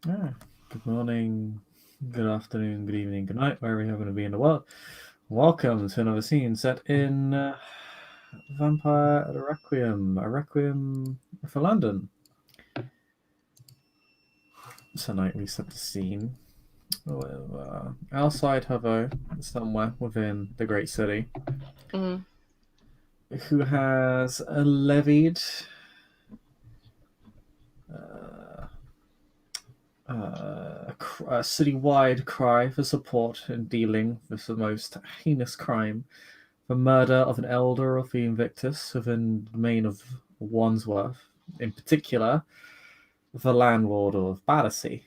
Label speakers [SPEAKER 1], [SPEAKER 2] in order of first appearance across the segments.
[SPEAKER 1] Ah, good morning, good afternoon, good evening, good night, wherever you happen to be in the world. Welcome to another scene set in Vampire a Requiem for London. Tonight we set the scene with Alcide somewhere within the great city, who has levied a citywide cry for support in dealing with the most heinous crime, the murder of an elder of the Invictus within the domain of Wandsworth, in particular, the landlord of Battersea.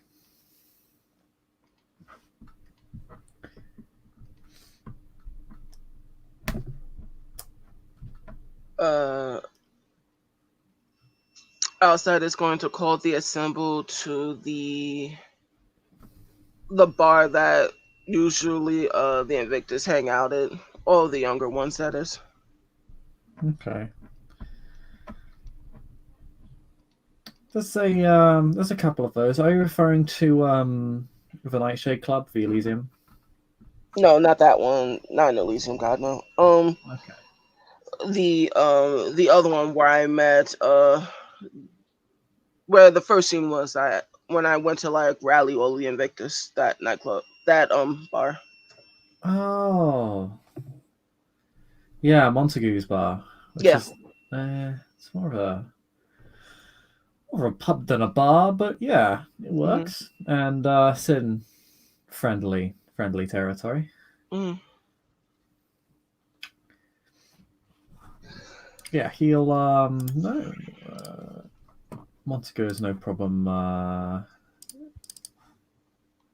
[SPEAKER 2] Alcide is going to call the assemble to the bar that usually the Invictus hang out at. All the younger ones, that is.
[SPEAKER 1] Okay. There's a couple of those. Are you referring to the Nightshade Club, the Elysium?
[SPEAKER 2] No, not that one. Not in Elysium, God no.
[SPEAKER 1] Okay.
[SPEAKER 2] The other one where I met where the first scene was when I went to like rally all the Invictus, that nightclub, that bar.
[SPEAKER 1] Oh. Yeah, Montague's bar, which
[SPEAKER 2] Yeah.
[SPEAKER 1] is it's more of a pub than a bar, but yeah, it
[SPEAKER 2] Mm-hmm.
[SPEAKER 1] works. And Sin, friendly territory.
[SPEAKER 2] Mm-hmm.
[SPEAKER 1] Yeah, he'll no Montague has no problem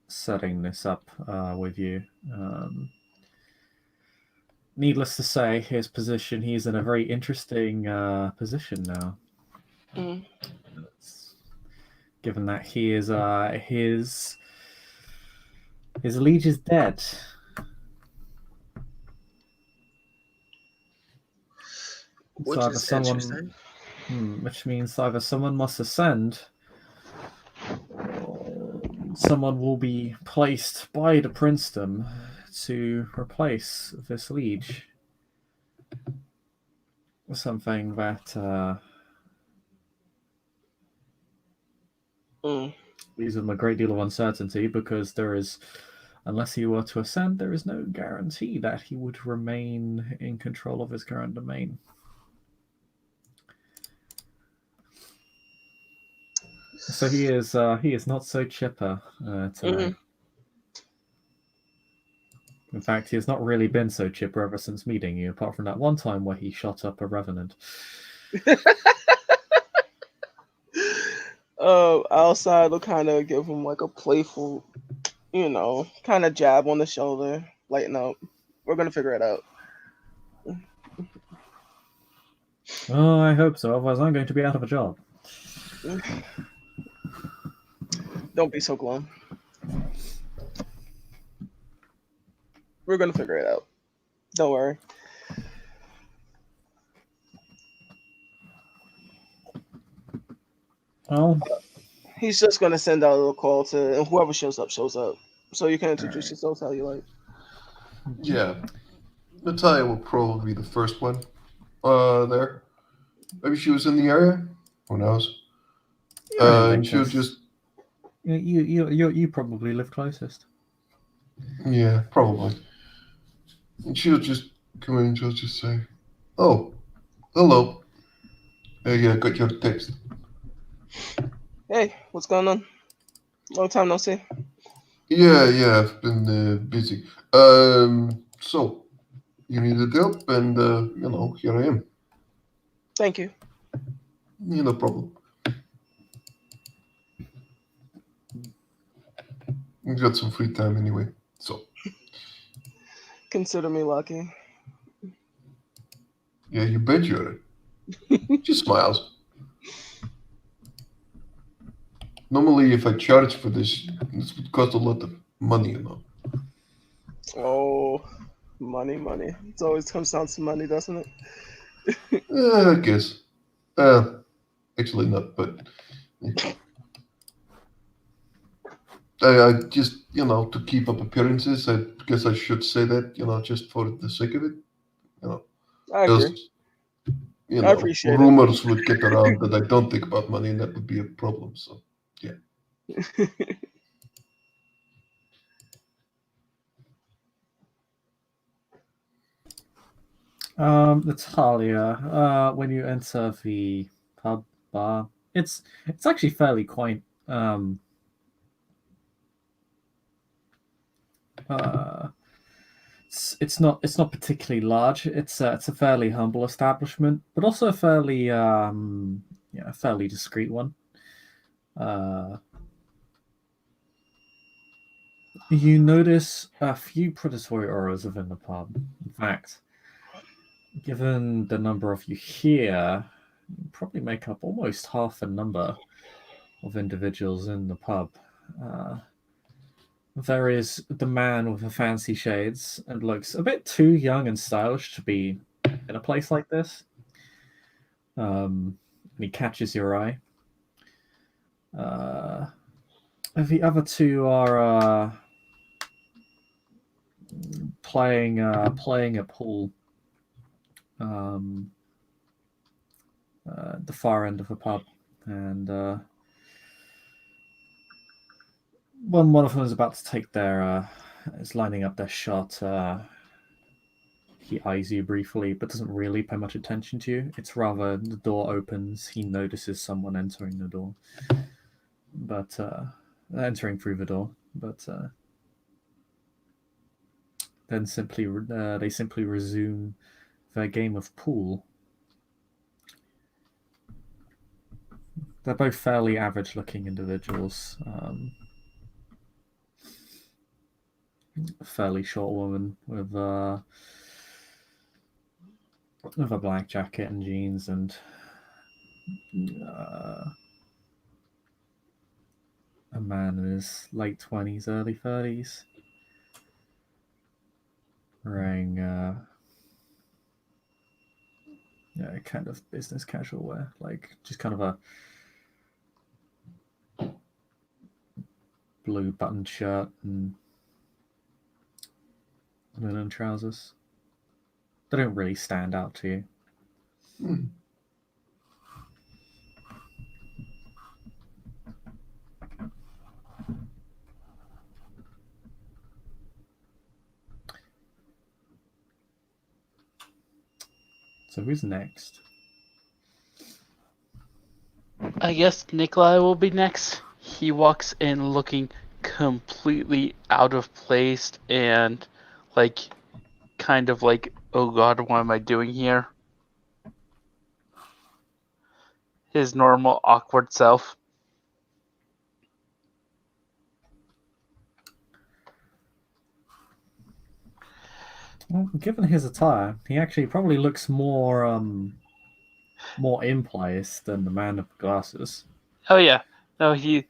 [SPEAKER 1] setting this up with you. Needless to say, his position, he's in a very interesting position now.
[SPEAKER 2] Mm-hmm.
[SPEAKER 1] Given that he is his liege is dead.
[SPEAKER 2] Which is interesting.
[SPEAKER 1] Which means either someone must ascend, or someone will be placed by the princedom to replace this liege. Something that leaves him a great deal of uncertainty, because there is, unless he were to ascend, there is no guarantee that he would remain in control of his current domain. So he is not so chipper tonight. In fact, he has not really been so chipper ever since meeting you, apart from that one time where he shot up a revenant.
[SPEAKER 2] Alcide will kind of give him like a playful, kind of jab on the shoulder. Lighten up. We're gonna figure it out.
[SPEAKER 1] Oh, I hope so. Otherwise, I'm going to be out of a job.
[SPEAKER 2] Don't be so glum. We're gonna figure it out. Don't worry.
[SPEAKER 1] Well,
[SPEAKER 2] he's just gonna send out a little call to, and whoever shows up shows up. So you can introduce yourselves how you like.
[SPEAKER 3] Yeah, Natalia will probably be the first one there. Maybe she was in the area. Who knows? And she'll just
[SPEAKER 1] you probably live closest.
[SPEAKER 3] Yeah, probably. And she'll just come in and she'll just say, "Oh, hello. Yeah, got your text."
[SPEAKER 2] Hey, what's going on? Long time no see.
[SPEAKER 3] Yeah, I've been busy. So you needed help, and here I am.
[SPEAKER 2] Thank you.
[SPEAKER 3] Yeah, no problem. You got some free time anyway, so
[SPEAKER 2] Consider me lucky.
[SPEAKER 3] yeah, you bet you're it. She smiles. Normally, if I charge for this would cost a lot of money.
[SPEAKER 2] Oh, money. It always comes down to money, doesn't it?
[SPEAKER 3] I guess. Actually not, but I just, to keep up appearances, I guess I should say that, just for the sake of it,
[SPEAKER 2] I agree.
[SPEAKER 3] because,
[SPEAKER 2] I appreciate it.
[SPEAKER 3] rumors would get around that I don't think about money, and that would be a problem. So, yeah.
[SPEAKER 1] Natalia, when you enter the pub bar, it's actually fairly quaint. It's not particularly large. It's a fairly humble establishment, but also a fairly discreet one. You notice a few predatory auras within the pub. In fact, given the number of you here, you probably make up almost half the number of individuals in the pub. There is the man with the fancy shades and looks a bit too young and stylish to be in a place like this. And he catches your eye. The other two are playing a pool. At the far end of the pub, and when one of them is about to take is lining up their shot, he eyes you briefly, but doesn't really pay much attention to you. It's rather the door opens, he notices someone entering the door, but entering through the door, but then they simply resume their game of pool. They're both fairly average-looking individuals. A fairly short woman with a black jacket and jeans, and a man in his late 20s, early 30s, wearing kind of business casual wear, like just kind of a blue buttoned shirt and linen trousers. They don't really stand out to you. So who's next?
[SPEAKER 4] I guess Nikolai will be next. He walks in looking completely out of place and kind of like, oh god, what am I doing here? His normal awkward self.
[SPEAKER 1] Well, given his attire, he actually probably looks more in place than the man of the glasses.
[SPEAKER 4] Oh yeah, no, he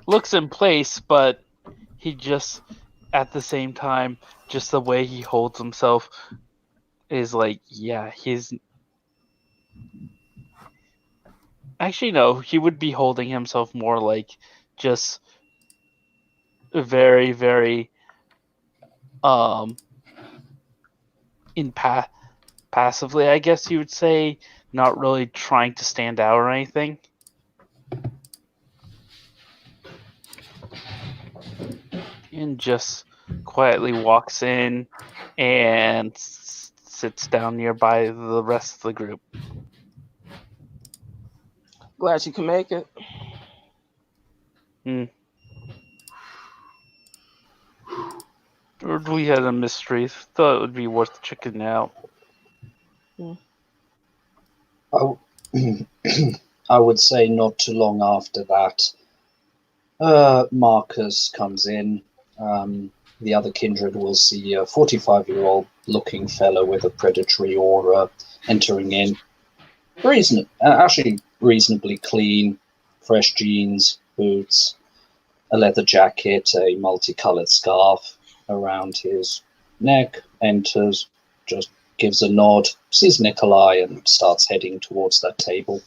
[SPEAKER 4] looks in place, but he just, at the same time, just the way he holds himself is like, yeah, he's... Actually, no, he would be holding himself more like just very, very passively, I guess you would say, not really trying to stand out or anything. And just quietly walks in and sits down nearby the rest of the group.
[SPEAKER 2] Glad you can make it.
[SPEAKER 4] Or we had a mystery. Thought it would be worth checking out.
[SPEAKER 5] I would say not too long after that, Marcus comes in. The other kindred will see a 45-year-old looking fellow with a predatory aura entering in. Actually reasonably clean, fresh jeans, boots, a leather jacket, a multicolored scarf around his neck, enters, just gives a nod, sees Nikolai, and starts heading towards that table.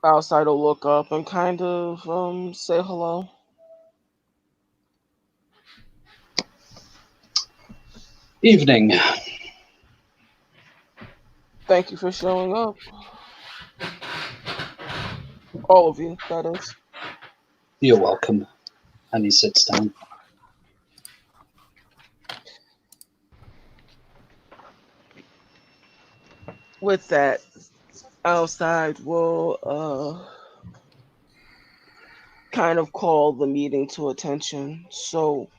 [SPEAKER 2] Alcide will look up and kind of say hello.
[SPEAKER 5] Evening.
[SPEAKER 2] Thank you for showing up. All of you, that is.
[SPEAKER 5] You're welcome. And he sits down.
[SPEAKER 2] With that, Alcide will kind of call the meeting to attention. So,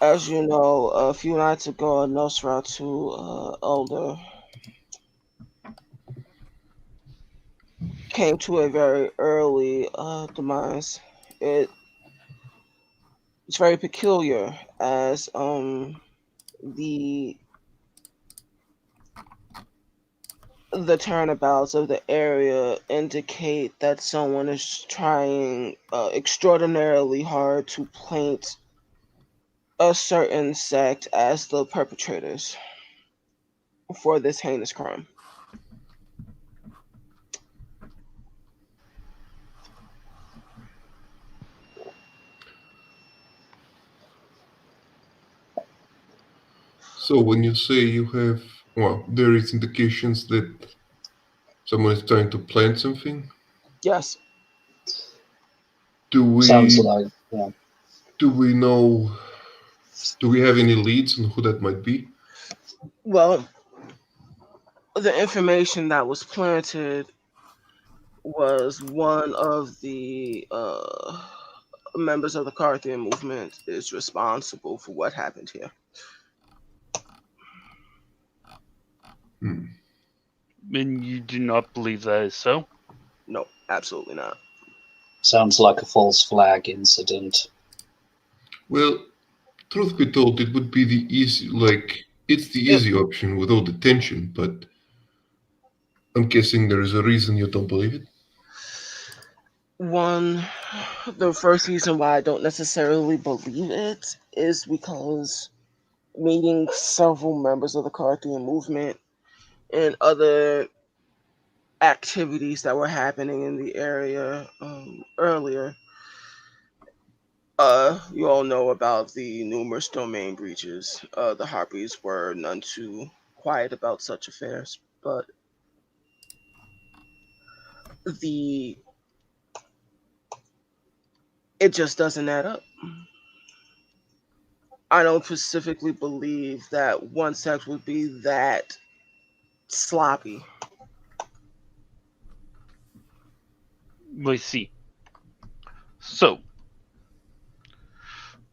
[SPEAKER 2] as you know, a few nights ago, Nosferatu Elder came to a very early demise. It's very peculiar, as the turnabouts of the area indicate that someone is trying extraordinarily hard to paint a certain sect as the perpetrators for this heinous crime.
[SPEAKER 3] So when you say you have, well, there is indications that someone is trying to plant something.
[SPEAKER 2] Yes.
[SPEAKER 5] Sounds like, yeah.
[SPEAKER 3] Do we know? Do we have any leads on who that might be?
[SPEAKER 2] Well, the information that was planted was one of the members of the Carthian movement is responsible for what happened here.
[SPEAKER 4] And you do not believe that is so?
[SPEAKER 2] No, absolutely not.
[SPEAKER 5] Sounds like a false flag incident.
[SPEAKER 3] Well, truth be told, it would be the easy, it's the easy option with all the tension, but I'm guessing there is a reason you don't believe it.
[SPEAKER 2] One, the first reason why I don't necessarily believe it is because meeting several members of the Carthian movement and other activities that were happening in the area earlier. You all know about the numerous domain breaches. The Harpies were none too quiet about such affairs, but the it just doesn't add up. I don't specifically believe that one sect would be that sloppy.
[SPEAKER 4] I see. So,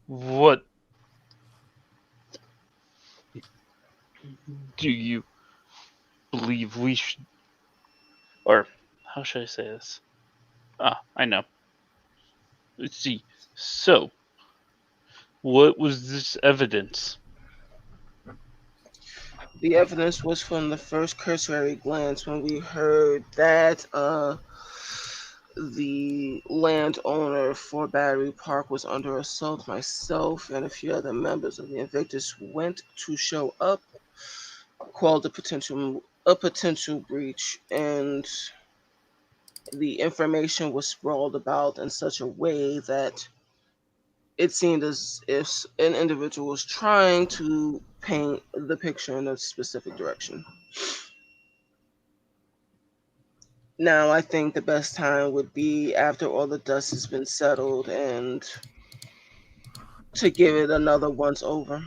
[SPEAKER 4] what do you believe we should, or how should I say this? I know. Let's see. So, what was this evidence?
[SPEAKER 2] The evidence was from the first cursory glance when we heard that the landowner for Battery Park was under assault. Myself and a few other members of the Invictus went to show up, called a potential breach, and the information was sprawled about in such a way that it seemed as if an individual was trying to paint the picture in a specific direction. Now, I think the best time would be after all the dust has been settled and to give it another once over.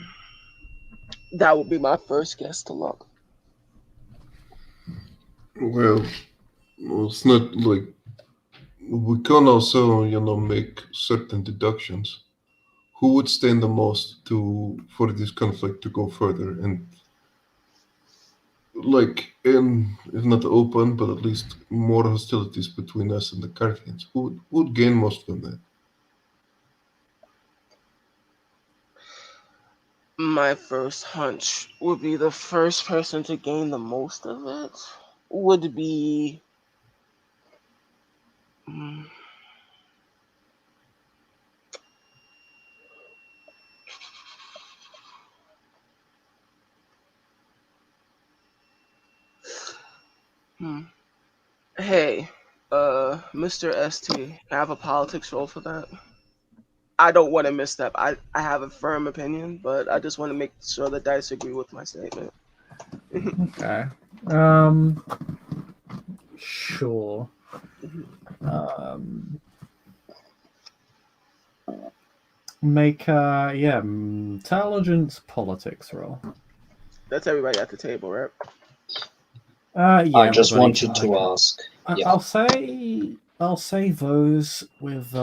[SPEAKER 2] That would be my first guess to look.
[SPEAKER 3] Well, it's not like we can also, make certain deductions. Who would stand the most for this conflict to go further and if not open, but at least more hostilities between us and the Carthaginians? Who would gain most from that?
[SPEAKER 2] My first hunch would be the first person to gain the most of it would be Hmm. Hey, Mr. ST, I have a politics role for that. I don't want to misstep. I have a firm opinion, but I just want to make sure the dice agree with my statement.
[SPEAKER 1] Okay. Sure. Make intelligence politics roll.
[SPEAKER 2] That's everybody at the table, right?
[SPEAKER 1] Yeah.
[SPEAKER 5] I just
[SPEAKER 1] everybody
[SPEAKER 5] wanted
[SPEAKER 1] can,
[SPEAKER 5] to
[SPEAKER 1] like,
[SPEAKER 5] ask. Yeah.
[SPEAKER 1] I'll say those with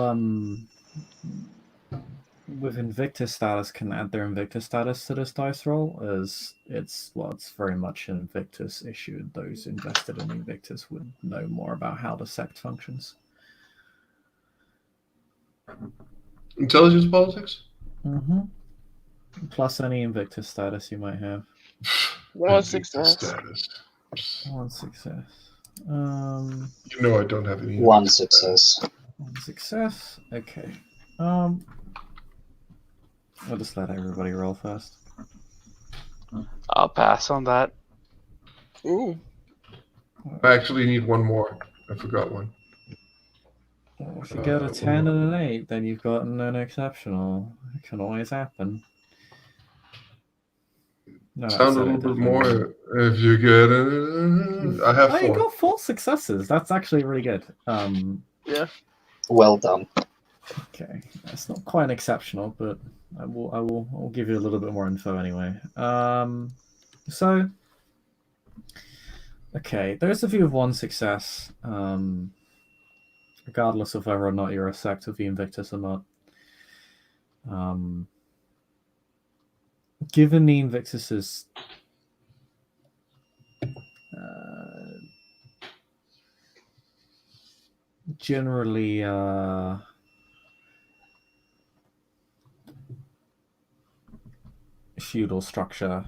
[SPEAKER 1] Invictus status can add their Invictus status to this dice roll, as it's very much an Invictus issue. Those invested in Invictus would know more about how the sect functions.
[SPEAKER 3] Intelligence politics?
[SPEAKER 1] Mm-hmm. Plus any Invictus status you might have.
[SPEAKER 2] One
[SPEAKER 3] Invictus
[SPEAKER 2] success.
[SPEAKER 3] status.
[SPEAKER 1] One success.
[SPEAKER 3] You know I don't have any.
[SPEAKER 5] One
[SPEAKER 3] Invictus
[SPEAKER 5] success.
[SPEAKER 1] One success. Okay. I'll just let everybody roll first.
[SPEAKER 4] I'll pass on that.
[SPEAKER 2] Ooh.
[SPEAKER 3] I actually need one more. I forgot one.
[SPEAKER 1] If you get a 10 and an 8, then you've gotten an exceptional. It can always happen. No,
[SPEAKER 3] Sound a little bit more if you get it. I have
[SPEAKER 1] you
[SPEAKER 3] 4.
[SPEAKER 1] got 4 successes. That's actually really good.
[SPEAKER 2] Yeah.
[SPEAKER 5] Well done.
[SPEAKER 1] Okay, that's not quite exceptional, but I'll give you a little bit more info anyway. So, okay, those of you with 1 success, regardless of whether or not you're a sect of the Invictus or not, given the Invictus's generally feudal structure,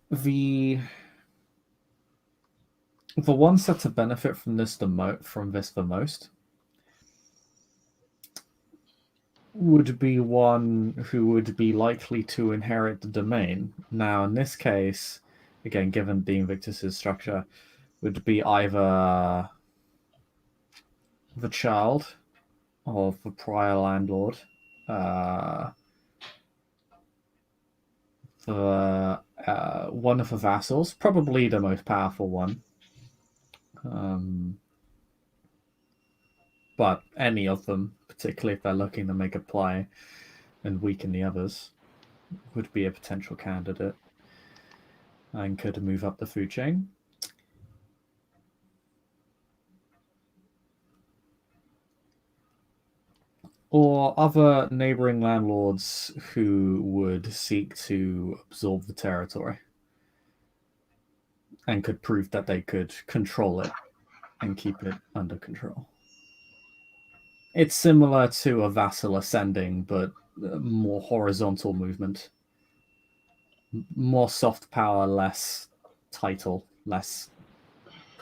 [SPEAKER 1] the ones that to benefit from this the most would be one who would be likely to inherit the domain. Now, in this case, again, given the Invictus's structure, would be either the child of the prior landlord, the one of the vassals, probably the most powerful one, but any of them, particularly if they're looking to make a play and weaken the others, would be a potential candidate and could move up the food chain. Or other neighboring landlords who would seek to absorb the territory and could prove that they could control it and keep it under control. It's similar to a vassal ascending, but more horizontal movement. More soft power, less title, less...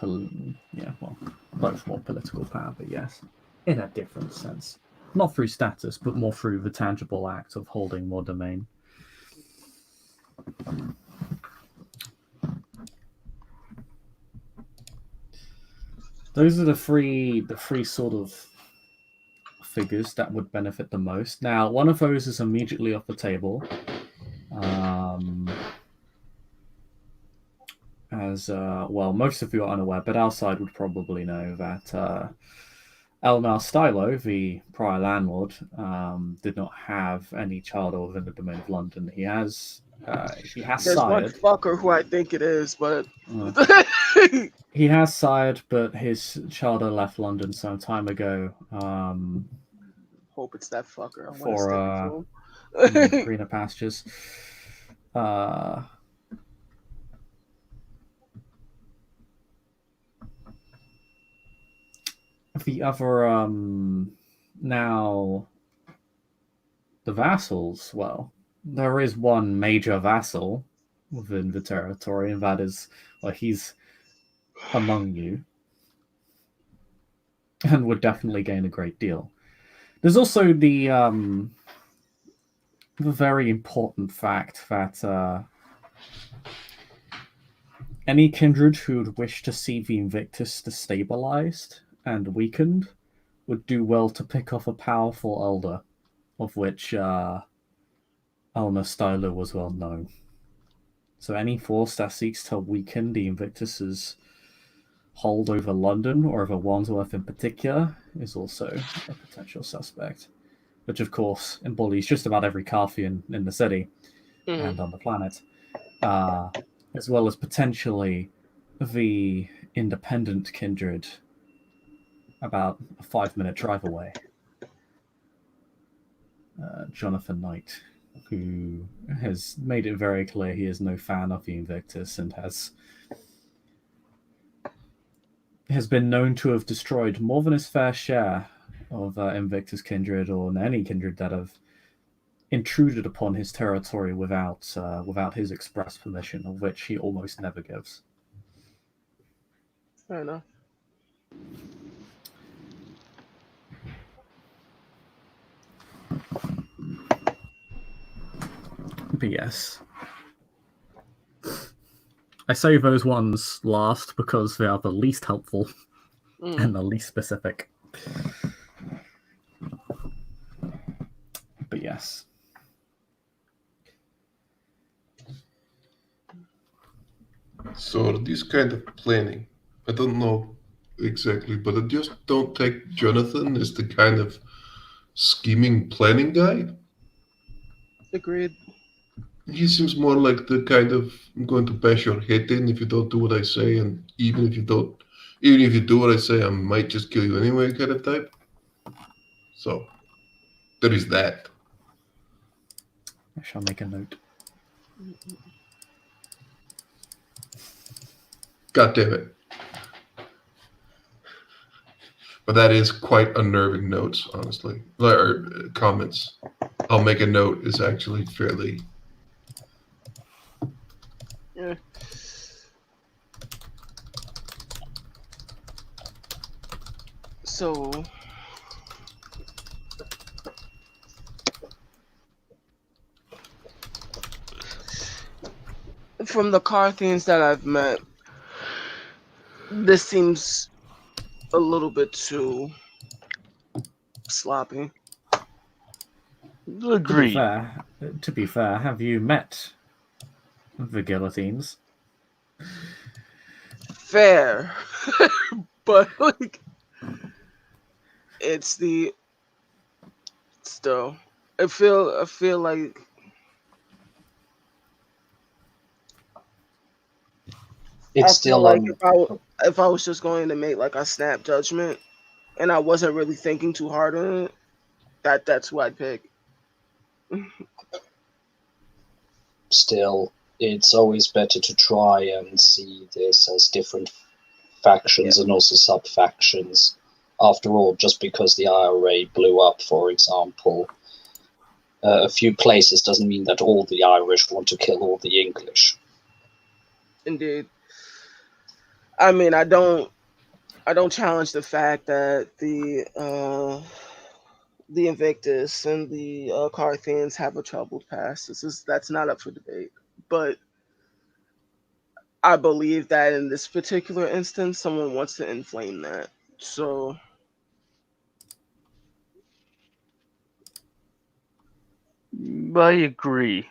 [SPEAKER 1] both more political power, but yes, in a different sense. Not through status, but more through the tangible act of holding more domain. Those are the three sort of figures that would benefit the most. Now, one of those is immediately off the table. As most of you are unaware, but Alcide would probably know that Elnar Stylo, the prior landlord, did not have any child within the domain of London. He has
[SPEAKER 2] There's one
[SPEAKER 1] sired.
[SPEAKER 2] fucker who I think it is, but
[SPEAKER 1] He has sired, but his child left London some time ago.
[SPEAKER 2] hope it's that fucker. I want to
[SPEAKER 1] For
[SPEAKER 2] stick it to him.
[SPEAKER 1] greener pastures. The other now the vassals, well, there is one major vassal within the territory, and that is, well, he's among you and would definitely gain a great deal. There's also the a very important fact that any kindred who would wish to see the Invictus destabilized and weakened would do well to pick off a powerful elder, of which Elna Styler was well known. So any force that seeks to weaken the Invictus's hold over London, or over Wandsworth in particular, is also a potential suspect. Which, of course, embodies just about every Carthian in the city and on the planet, as well as potentially the independent kindred about a 5-minute drive away. Jonathan Knight, who has made it very clear he is no fan of the Invictus and has been known to have destroyed more than his fair share of Invictus kindred, or any kindred that have intruded upon his territory without his express permission, of which he almost never gives.
[SPEAKER 2] Fair enough.
[SPEAKER 1] But yes, I say those ones last because they are the least helpful and the least specific. But yes.
[SPEAKER 3] So this kind of planning, I don't know exactly, but I just don't take Jonathan as the kind of scheming planning guy.
[SPEAKER 2] Agreed.
[SPEAKER 3] He seems more like the kind of I'm going to bash your head in if you don't do what I say, and even if you do what I say, I might just kill you anyway kind of type. So there is that.
[SPEAKER 1] I shall make a note.
[SPEAKER 3] God damn it. But that is quite unnerving notes, honestly. Or comments. I'll make a note is actually fairly...
[SPEAKER 2] Yeah. So... from the Carthians that I've met, this seems a little bit too sloppy.
[SPEAKER 4] Agreed.
[SPEAKER 1] To be fair, have you met the guillotines?
[SPEAKER 2] Fair. But like it's the still I feel like
[SPEAKER 5] It's
[SPEAKER 2] I
[SPEAKER 5] still
[SPEAKER 2] feel like if I was just going to make like a snap judgment and I wasn't really thinking too hard on it, that's who I'd pick.
[SPEAKER 5] still, it's always better to try and see this as different factions and also sub-factions. After all, just because the IRA blew up, for example, a few places doesn't mean that all the Irish want to kill all the English.
[SPEAKER 2] Indeed. I mean, I don't challenge the fact that the Invictus and the Carthians have a troubled past. That's not up for debate. But I believe that in this particular instance, someone wants to inflame that. So
[SPEAKER 4] I agree.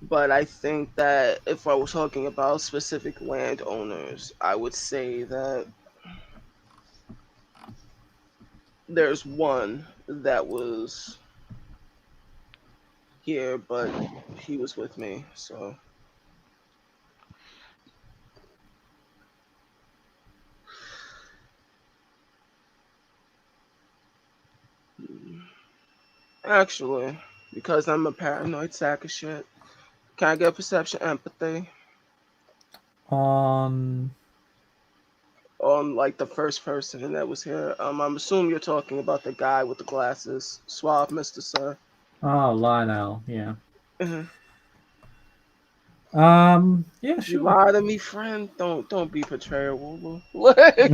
[SPEAKER 2] but I think that if I was talking about specific landowners, I would say that there's one that was here, but he was with me, so. Actually, because I'm a paranoid sack of shit, can I get perception empathy
[SPEAKER 1] On
[SPEAKER 2] on like the first person that was here? I'm assuming you're talking about the guy with the glasses. Suave, Mr. Sir.
[SPEAKER 1] Lionel, yeah.
[SPEAKER 2] Mhm.
[SPEAKER 1] Yeah,
[SPEAKER 2] You
[SPEAKER 1] sure.
[SPEAKER 2] lie to me, friend. Don't be betrayal, Wulu. Like,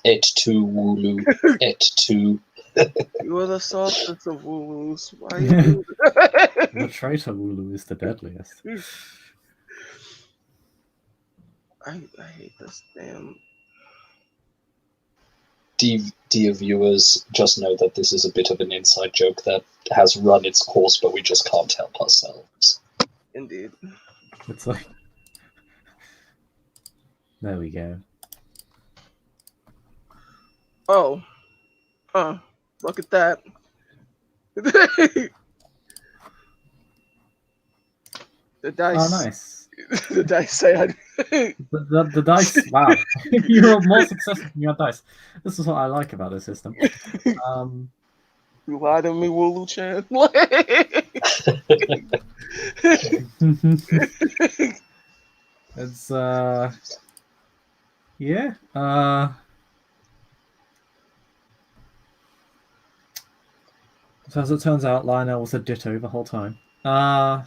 [SPEAKER 5] Et tu, Wooloo. Et tu.
[SPEAKER 2] you are the softest of Wulus. Why you do that?
[SPEAKER 1] The traitor Wooloo is the deadliest.
[SPEAKER 2] I hate this damn.
[SPEAKER 5] Dear viewers, just know that this is a bit of an inside joke that has run its course, but we just can't help ourselves.
[SPEAKER 2] Indeed.
[SPEAKER 1] It's like, there we go.
[SPEAKER 2] Oh, look at that. The dice.
[SPEAKER 1] Oh, nice.
[SPEAKER 2] The dice say I.
[SPEAKER 1] The dice. Wow, you're more successful than your dice. This is what I like about this system.
[SPEAKER 2] You lied to me, Wulu Chan.
[SPEAKER 1] It's yeah. So as it turns out, Lionel was a ditto the whole time. No.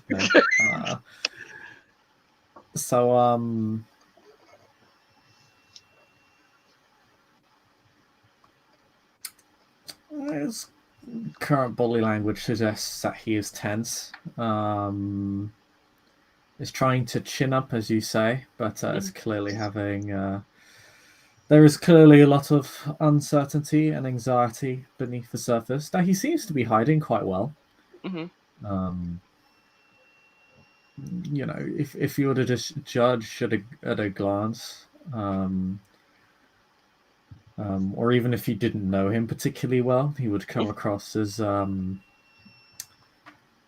[SPEAKER 1] So his current body language suggests that he is tense. Is trying to chin up, as you say, but it's clearly having. There is clearly a lot of uncertainty and anxiety beneath the surface that he seems to be hiding quite well.
[SPEAKER 2] Mm-hmm.
[SPEAKER 1] You know, if you were to just judge at a glance, or even if you didn't know him particularly well, he would come across as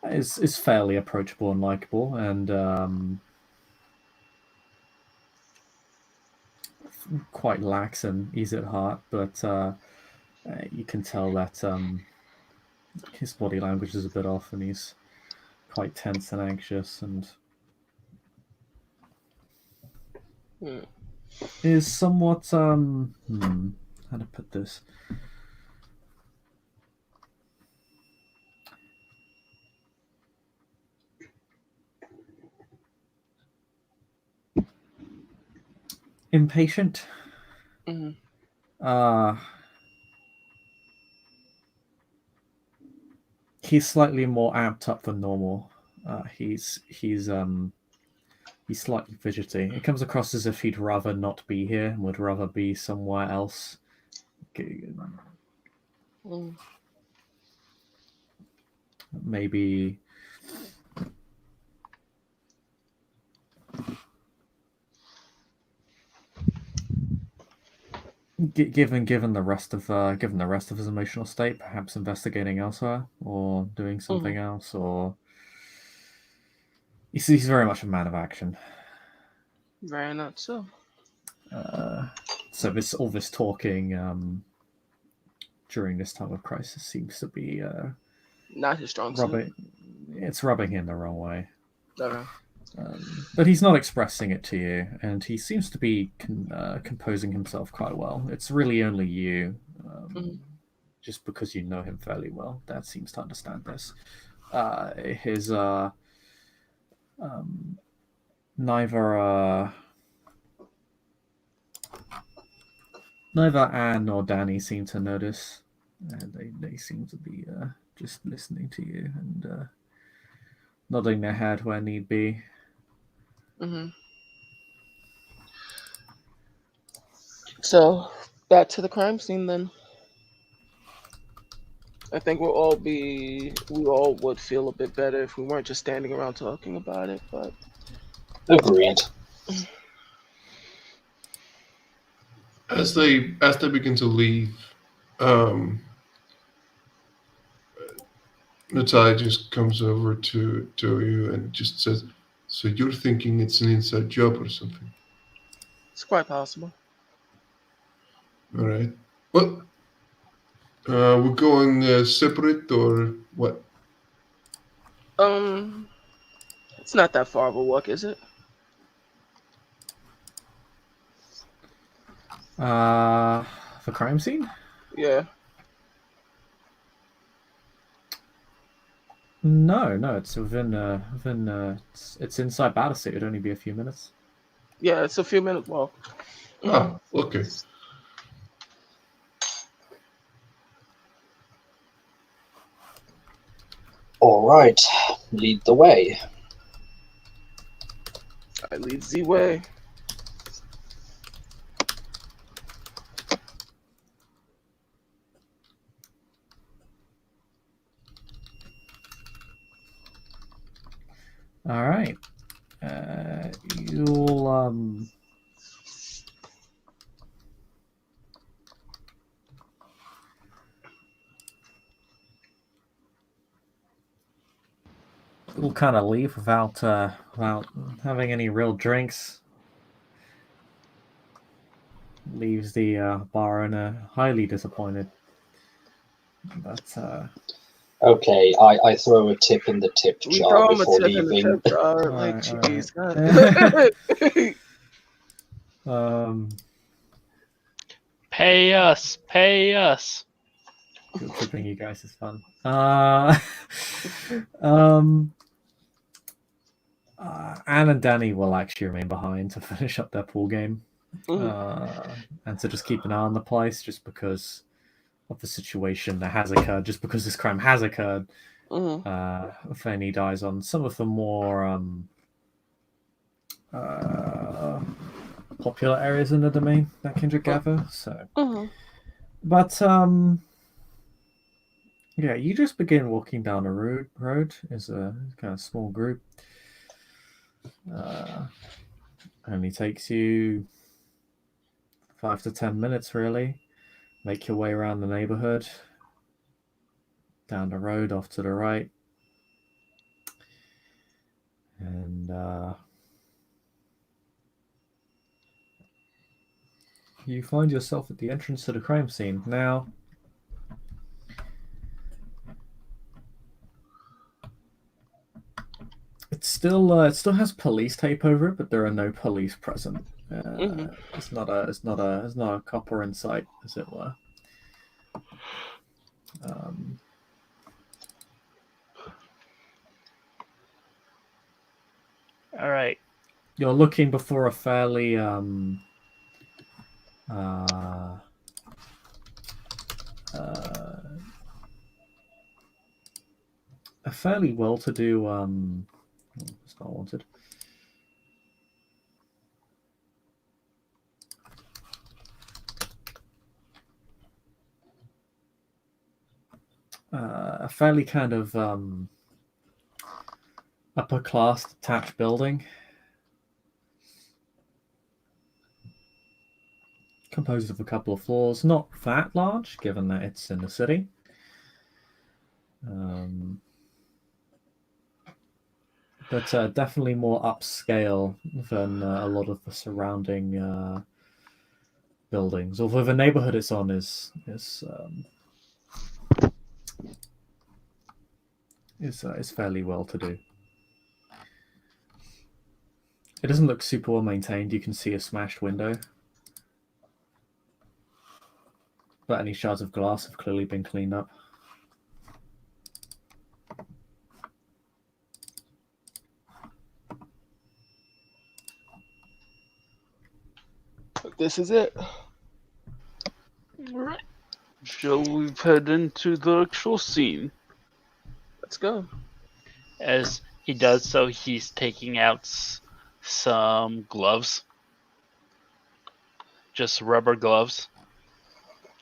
[SPEAKER 1] is fairly approachable and likable, and quite lax and easy at heart. But you can tell that his body language is a bit off, and he's quite tense and anxious, and is somewhat how to put this. Impatient.
[SPEAKER 2] Mm-hmm.
[SPEAKER 1] He's slightly more amped up than normal. He's slightly fidgety. It comes across as if he'd rather not be here and would rather be somewhere else. Maybe given the rest of his emotional state, perhaps investigating elsewhere or doing something else, or he's very much a man of action.
[SPEAKER 2] Very not so.
[SPEAKER 1] So all this talking during this time of crisis seems to be
[SPEAKER 2] not his strong suit.
[SPEAKER 1] It's rubbing him the wrong way.
[SPEAKER 2] Okay.
[SPEAKER 1] But he's not expressing it to you, and he seems to be composing himself quite well. It's really only you, just because you know him fairly well, that seems to understand this. His neither Anne nor Danny seem to notice. They seem to be just listening to you and nodding their head where need be.
[SPEAKER 2] Mm-hmm. So back to the crime scene then. I think we all would feel a bit better if we weren't just standing around talking about it, but
[SPEAKER 5] Agreed.
[SPEAKER 3] As they begin to leave, Natai just comes over to you and just says, "So you're thinking it's an inside job or something?"
[SPEAKER 2] it's quite possible.
[SPEAKER 3] All right. Well, we're going separate or what?
[SPEAKER 2] It's not that far of a walk, is it?
[SPEAKER 1] The crime scene?
[SPEAKER 2] Yeah.
[SPEAKER 1] No, it's it's inside Battersea. It'd only be a few minutes.
[SPEAKER 2] Yeah, it's a few minute walk.
[SPEAKER 3] Ah, okay.
[SPEAKER 5] All right, lead the way.
[SPEAKER 2] I lead the way.
[SPEAKER 1] All right. You'll you'll kind of leave without having any real drinks. Leaves the bar owner highly disappointed. But
[SPEAKER 5] Okay, I throw a tip in the tip
[SPEAKER 2] We
[SPEAKER 5] jar
[SPEAKER 2] throw him a
[SPEAKER 5] before
[SPEAKER 2] tip in the
[SPEAKER 5] leaving.
[SPEAKER 2] tip jar.
[SPEAKER 1] All
[SPEAKER 2] Like,
[SPEAKER 1] right, all
[SPEAKER 2] jeez,
[SPEAKER 1] um,
[SPEAKER 4] Pay us, pay us.
[SPEAKER 1] guilt tripping you guys is fun. Um, Anne and Danny will actually remain behind to finish up their pool game, and to just keep an eye on the place, just because of the situation that has occurred, just because this crime has occurred. Fanny dies on some of the more popular areas in the domain that Kindred gather. So, but yeah, you just begin walking down a road. It's a kind of small group. Only takes you 5 to 10 minutes, really. Make your way around the neighborhood, down the road, off to the right, and you find yourself at the entrance to the crime scene. Now, it still has police tape over it, but there are no police present. It's not a copper in sight, as it were.
[SPEAKER 4] All right.
[SPEAKER 1] You're looking before a fairly well-to-do it's not wanted. A fairly kind of upper class detached building, composed of a couple of floors, not that large given that it's in the city. But definitely more upscale than a lot of the surrounding buildings. Although the neighborhood it's on is fairly well to do. It doesn't look super well maintained. You can see a smashed window, but any shards of glass have clearly been cleaned up.
[SPEAKER 2] This is it.
[SPEAKER 4] All right. Shall we head into the actual scene?
[SPEAKER 2] Let's go.
[SPEAKER 4] As he does so, he's taking out some gloves. Just rubber gloves.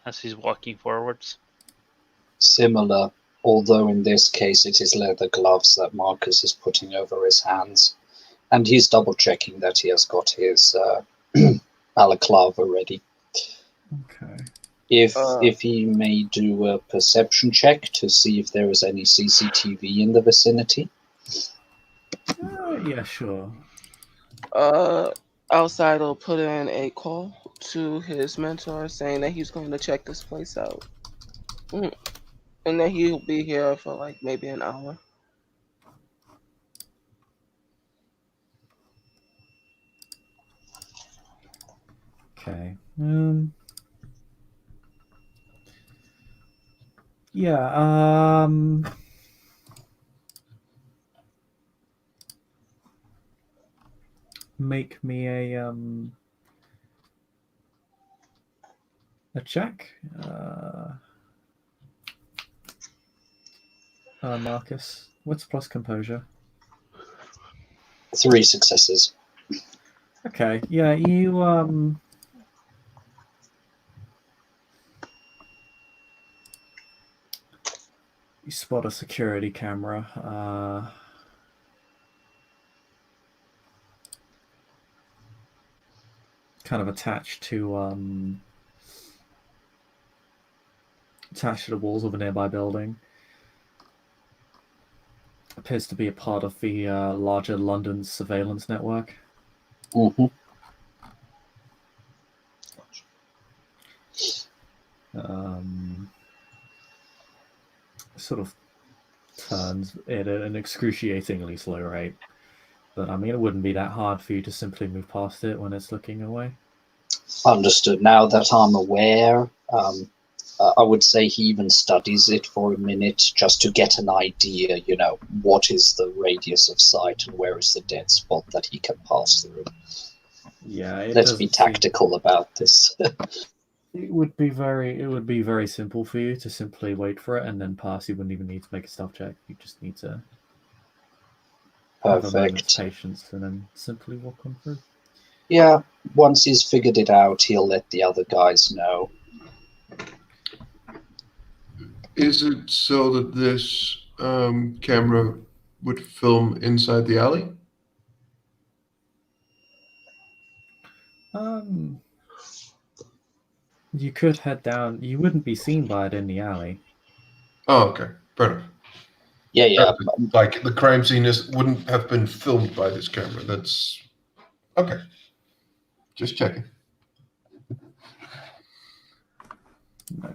[SPEAKER 4] As he's walking forwards.
[SPEAKER 5] Similar, although in this case it is leather gloves that Marcus is putting over his hands. And he's double checking that he has got his balaclava ready.
[SPEAKER 1] Okay.
[SPEAKER 5] If he may do a perception check to see if there is any CCTV in the vicinity.
[SPEAKER 1] Yeah, sure.
[SPEAKER 2] Alcide will put in a call to his mentor saying that he's going to check this place out. And that he'll be here for like maybe an hour.
[SPEAKER 1] Okay. Yeah. make me a check. Marcus, what's plus composure?
[SPEAKER 5] 3 successes.
[SPEAKER 1] Okay, yeah, you spot a security camera. Kind of attached to the walls of a nearby building. Appears to be a part of the larger London surveillance network.
[SPEAKER 5] Mm-hmm.
[SPEAKER 1] Sort of turns at an excruciatingly slow rate. But I mean, it wouldn't be that hard for you to simply move past it when it's looking away.
[SPEAKER 5] Understood. Now that I'm aware, I would say he even studies it for a minute just to get an idea, what is the radius of sight and where is the dead spot that he can pass through.
[SPEAKER 1] Yeah,
[SPEAKER 5] Let's be tactical about this.
[SPEAKER 1] It would be very simple for you to simply wait for it and then pass. You wouldn't even need to make a stealth check. You just need to have a moment's
[SPEAKER 5] Perfect.
[SPEAKER 1] patience and then simply walk on through.
[SPEAKER 5] Yeah, once he's figured it out, he'll let the other guys know.
[SPEAKER 3] Is it so that this camera would film inside the alley?
[SPEAKER 1] You could head down. You wouldn't be seen by it in the alley.
[SPEAKER 3] Oh, okay. Fair enough.
[SPEAKER 5] Yeah.
[SPEAKER 3] Like the crime scene wouldn't have been filmed by this camera. That's okay. Just checking.
[SPEAKER 1] No.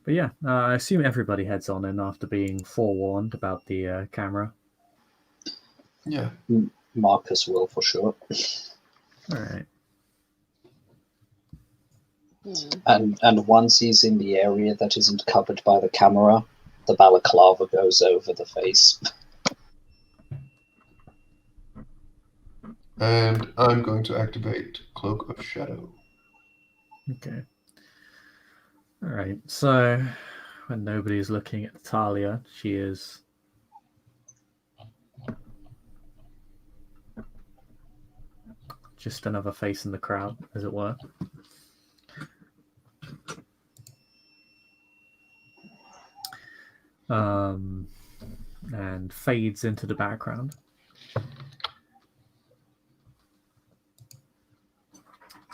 [SPEAKER 1] But yeah, I assume everybody heads on in after being forewarned about the camera.
[SPEAKER 3] Yeah.
[SPEAKER 5] Marcus will for sure.
[SPEAKER 1] All right.
[SPEAKER 5] And once he's in the area that isn't covered by the camera, the balaclava goes over the face.
[SPEAKER 3] And I'm going to activate Cloak of Shadow.
[SPEAKER 1] Okay. All right. So when nobody's looking at Talia, she is just another face in the crowd, as it were. And fades into the background.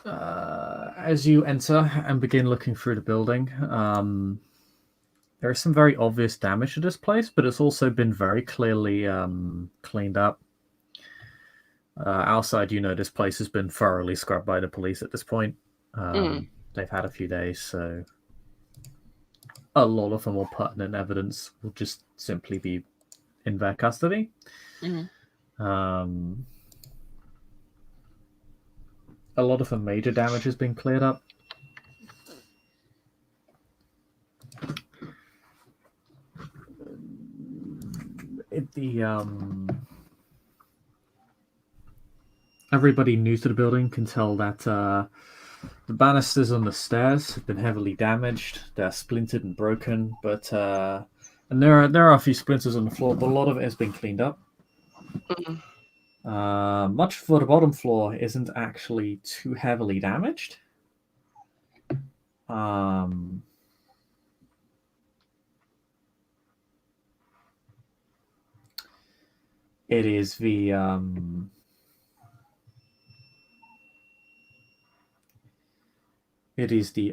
[SPEAKER 1] As you enter and begin looking through the building, there is some very obvious damage to this place, but it's also been very clearly cleaned up. Outside, this place has been thoroughly scrubbed by the police at this point. They've had a few days, so a lot of the more pertinent evidence will just simply be in their custody. A lot of the major damage has been cleared up. Everybody new to the building can tell that the banisters on the stairs have been heavily damaged. They're splintered and broken, but and there are a few splinters on the floor, but a lot of it has been cleaned up. Much for the bottom floor isn't actually too heavily damaged. It is the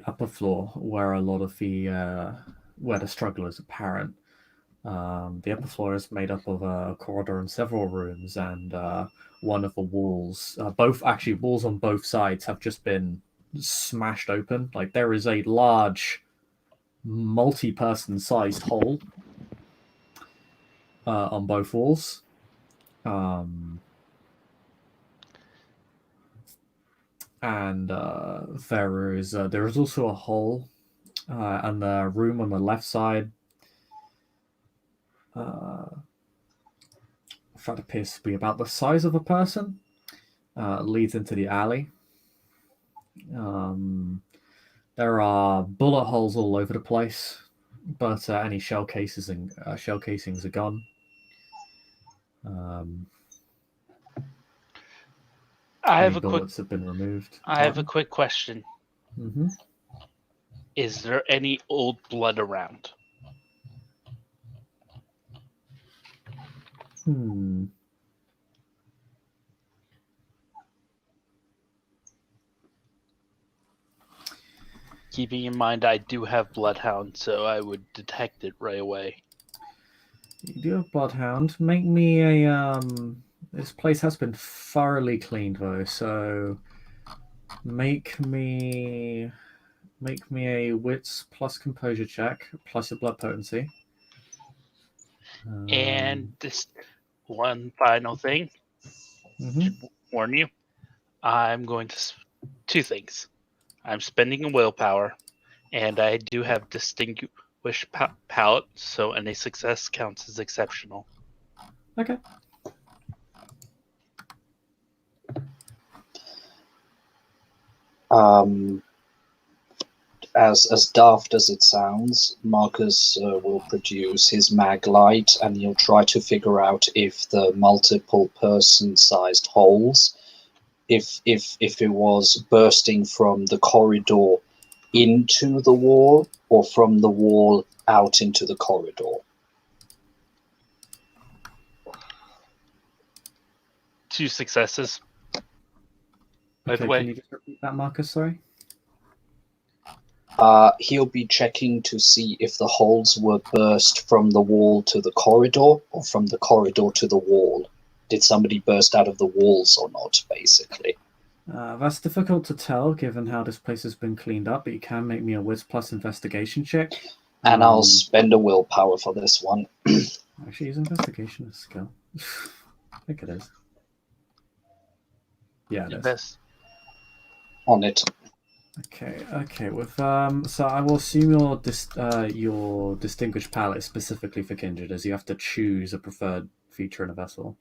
[SPEAKER 1] upper floor where a lot of where the struggle is apparent. The upper floor is made up of a corridor and several rooms, and one of the walls, walls on both sides, have just been smashed open. Like there is a large, multi-person sized hole on both walls. And there is also a hole in the room on the left side. that appears to be about the size of a person. Leads into the alley. There are bullet holes all over the place, but any shell casings are gone. Any bullets have been removed.
[SPEAKER 4] I have a quick question.
[SPEAKER 1] Mm-hmm.
[SPEAKER 4] Is there any old blood around? Keeping in mind I do have Bloodhound, so I would detect it right away.
[SPEAKER 1] You do have Bloodhound. Make me a This place has been thoroughly cleaned though, so make me a wits plus composure check plus your blood potency.
[SPEAKER 4] And this one final thing, to warn you, I'm going to two things. I'm spending a willpower, and I do have distinguished palate, so any success counts as exceptional.
[SPEAKER 1] Okay.
[SPEAKER 5] As daft as it sounds, Marcus will produce his mag light, and he'll try to figure out if the multiple person-sized holes, if it was bursting from the corridor into the wall or from the wall out into the corridor.
[SPEAKER 4] 2 successes. By the way,
[SPEAKER 1] can you just repeat that, Marcus? Sorry.
[SPEAKER 5] He'll be checking to see if the holes were burst from the wall to the corridor or from the corridor to the wall. Did somebody burst out of the walls or not, basically?
[SPEAKER 1] That's difficult to tell given how this place has been cleaned up, but you can make me a Wiz plus investigation check.
[SPEAKER 5] And I'll spend a willpower for this one.
[SPEAKER 1] Actually, is investigation a skill? I think it is. Yeah, it is.
[SPEAKER 5] On it.
[SPEAKER 1] Okay. With so I will assume your distinguished palette is specifically for kindred, as you have to choose a preferred feature in a vessel.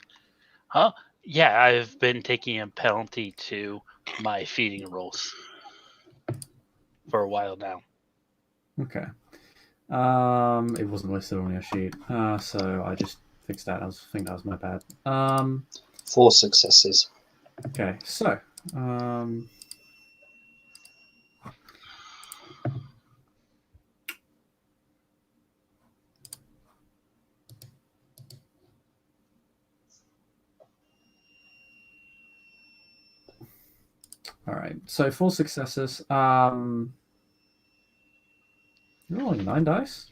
[SPEAKER 4] Huh? Yeah, I've been taking a penalty to my feeding rolls for a while now.
[SPEAKER 1] Okay. It wasn't listed on your sheet, so I just fixed that. I think that was my bad.
[SPEAKER 5] 4 successes.
[SPEAKER 1] Okay, so all right, so 4 successes. You're rolling 9 dice.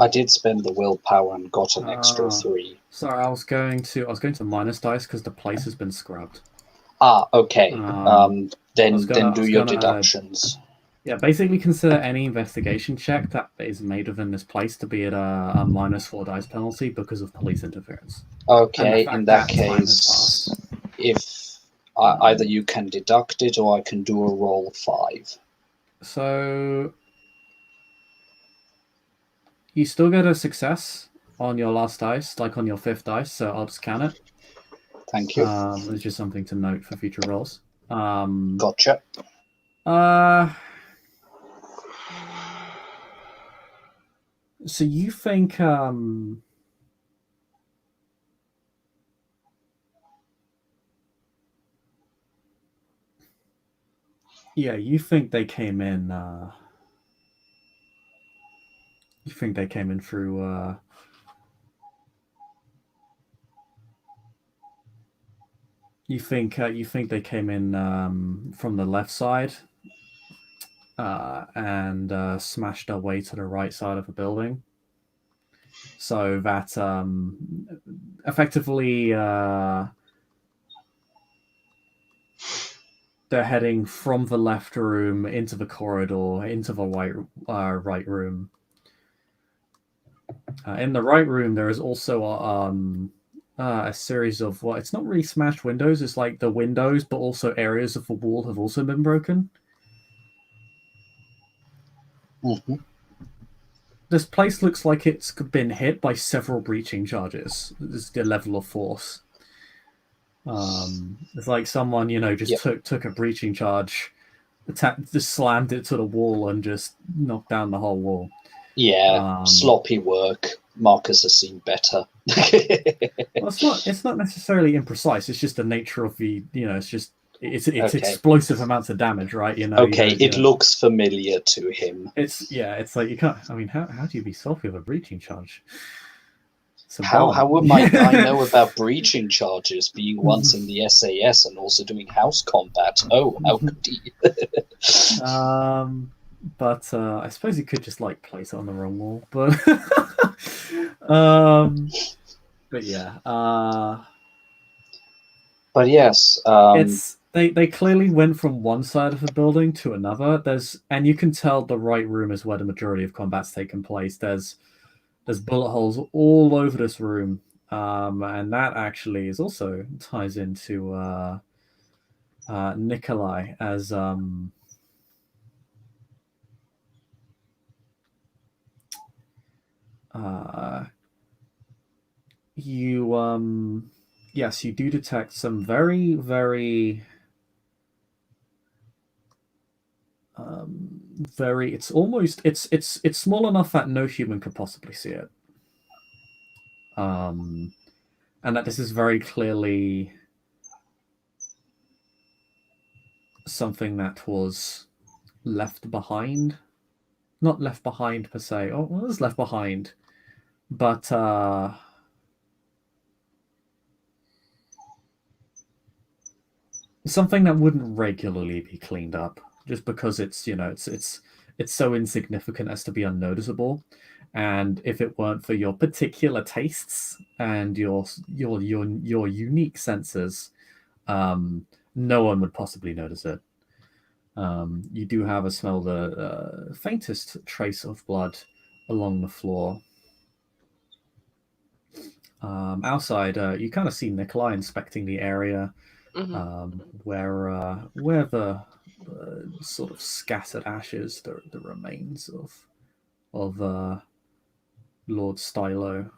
[SPEAKER 5] I did spend the willpower and got an extra 3.
[SPEAKER 1] Sorry, I was going to minus dice because the place has been scrubbed.
[SPEAKER 5] Okay. Then do your deductions.
[SPEAKER 1] Yeah, basically consider any investigation check that is made within this place to be at a minus 4 dice penalty because of police interference.
[SPEAKER 5] Okay, in that case, if either you can deduct it or I can do a roll 5.
[SPEAKER 1] So you still get a success on your last dice, like on your 5th dice, so I'll just count it.
[SPEAKER 5] Thank you.
[SPEAKER 1] It's just something to note for future rolls.
[SPEAKER 5] Gotcha.
[SPEAKER 1] So you think you think they came in through you think they came in from the left side and smashed their way to the right side of the building, so that effectively they're heading from the left room into the corridor into the right room. In the right room there is also a series of it's not really smashed windows, it's like the windows but also areas of the wall have also been broken.
[SPEAKER 5] Hmm.
[SPEAKER 1] This place looks like it's been hit by several breaching charges. This is the level of force. It's like someone, just took a breaching charge, just slammed it to the wall, and just knocked down the whole wall.
[SPEAKER 5] Yeah, sloppy work. Marcus has seen better.
[SPEAKER 1] Well, it's not necessarily imprecise. It's just the nature of the, it's
[SPEAKER 5] Okay.
[SPEAKER 1] explosive amounts of damage, right?
[SPEAKER 5] Okay, it looks familiar to him.
[SPEAKER 1] It's like you can't. I mean, how do you be salty with a breaching charge?
[SPEAKER 5] How would my guy know about breaching charges, being once in the SAS and also doing house combat? Oh, how could he?
[SPEAKER 1] But I suppose he could just like place it on the wrong wall. But but yeah.
[SPEAKER 5] But yes,
[SPEAKER 1] it's they clearly went from one side of the building to another. And you can tell the right room is where the majority of combat's taken place. There's bullet holes all over this room, and that actually is also ties into Nikolai as you yes, you do detect some very, very very it's small enough that no human could possibly see it. And that this is very clearly something that was left behind. Not left behind per se. Oh, well, it was left behind. But something that wouldn't regularly be cleaned up, just because it's so insignificant as to be unnoticeable. And if it weren't for your particular tastes and your unique senses, no one would possibly notice it. You do have a smell the faintest trace of blood along the floor. Outside, you kind of see Nikolai inspecting the area where the sort of scattered ashes, the remains of Lord Stylo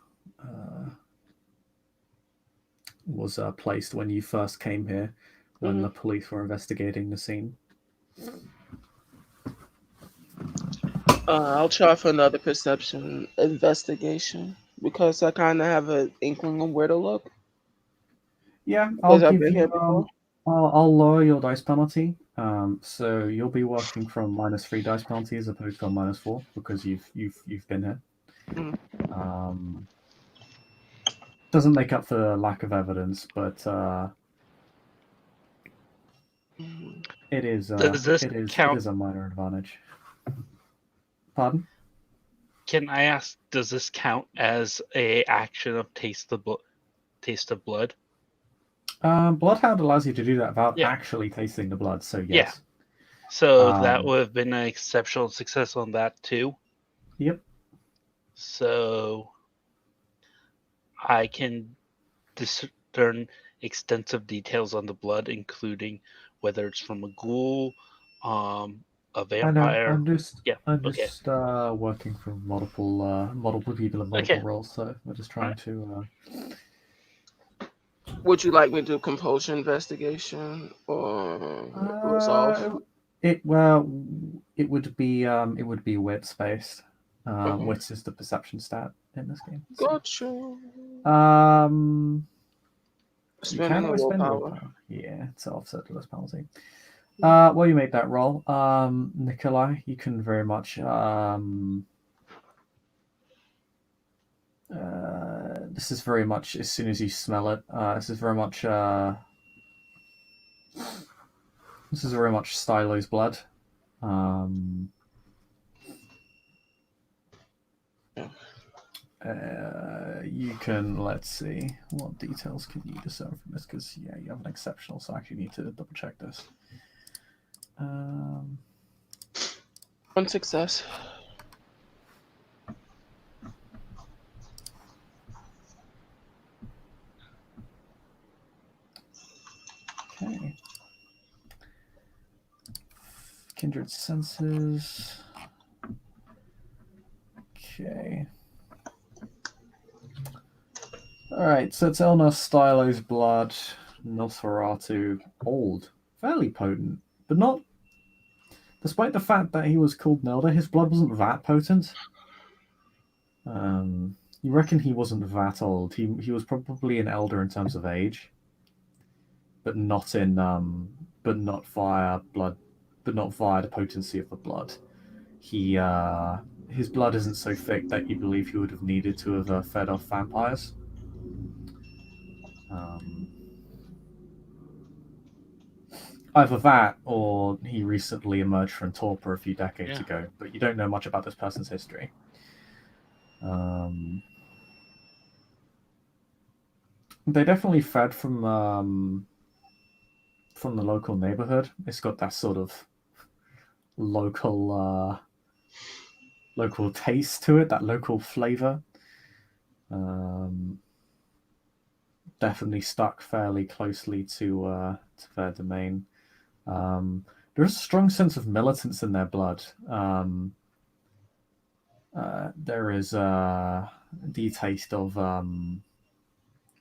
[SPEAKER 1] was placed when you first came here, when the police were investigating the scene.
[SPEAKER 2] I'll try for another perception investigation because I kind of have an inkling of where to look.
[SPEAKER 1] Yeah,
[SPEAKER 2] Because I've been here before.
[SPEAKER 1] I'll lower your dice penalty. So you'll be working from -3 dice penalty as opposed to a -4 because you've been here. Doesn't make up for the lack of evidence, but it is
[SPEAKER 4] Does this
[SPEAKER 1] it
[SPEAKER 4] count?
[SPEAKER 1] is a minor advantage. Pardon?
[SPEAKER 4] Can I ask? Does this count as a action of taste of blood?
[SPEAKER 1] Bloodhound allows you to do that without actually tasting the blood. So yes.
[SPEAKER 4] Yeah. So that would have been an exceptional success on that too.
[SPEAKER 1] Yep.
[SPEAKER 4] So I can discern extensive details on the blood, including whether it's from a ghoul, a vampire.
[SPEAKER 1] I'm just working from multiple people and multiple roles, so we're just trying to.
[SPEAKER 2] Would you like me to do compulsion investigation or resolve?
[SPEAKER 1] It would be wits based. Wits is the perception stat in this game. So.
[SPEAKER 2] Gotcha.
[SPEAKER 1] Spending a willpower. Yeah, to offset the less penalty. Well, you made that roll, Nikolai. You can very much. This is very much as soon as you smell it. This is very much. This is very much Stylo's blood. You can, let's see, what details can you discern from this? Because yeah, you have an exceptional, so I actually need to double check this.
[SPEAKER 2] One success.
[SPEAKER 1] Okay. Kindred senses. Okay. Alright, so it's Elna Stylo's blood, Nosferatu, old, fairly potent, but not. Despite the fact that he was called Nelda, his blood wasn't that potent. You reckon he wasn't that old? He was probably an elder in terms of age, but not via blood, but not via the potency of the blood. His blood isn't so thick that you believe he would have needed to have fed off vampires. Either that, or he recently emerged from torpor a few decades ago, but you don't know much about this person's history. They definitely fed from the local neighborhood. It's got that sort of local taste to it, that local flavor. Definitely stuck fairly closely to their domain. There is a strong sense of militance in their blood. There is the taste of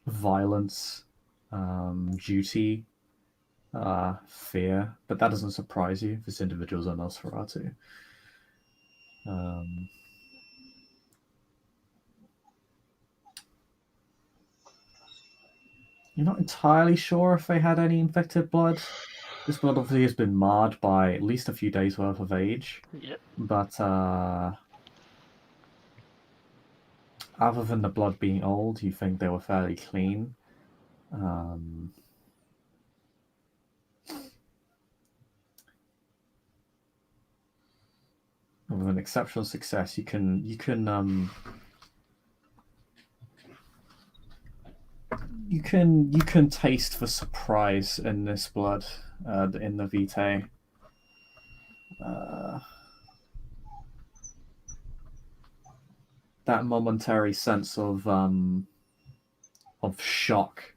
[SPEAKER 1] violence, duty, fear, but that doesn't surprise you. This individual's a Nosferatu. You're not entirely sure if they had any infected blood. This blood obviously has been marred by at least a few days' worth of age.
[SPEAKER 4] Yep.
[SPEAKER 1] But other than the blood being old, you think they were fairly clean. With an exceptional success, you can taste the surprise in this blood, in the vitae. That momentary sense of shock.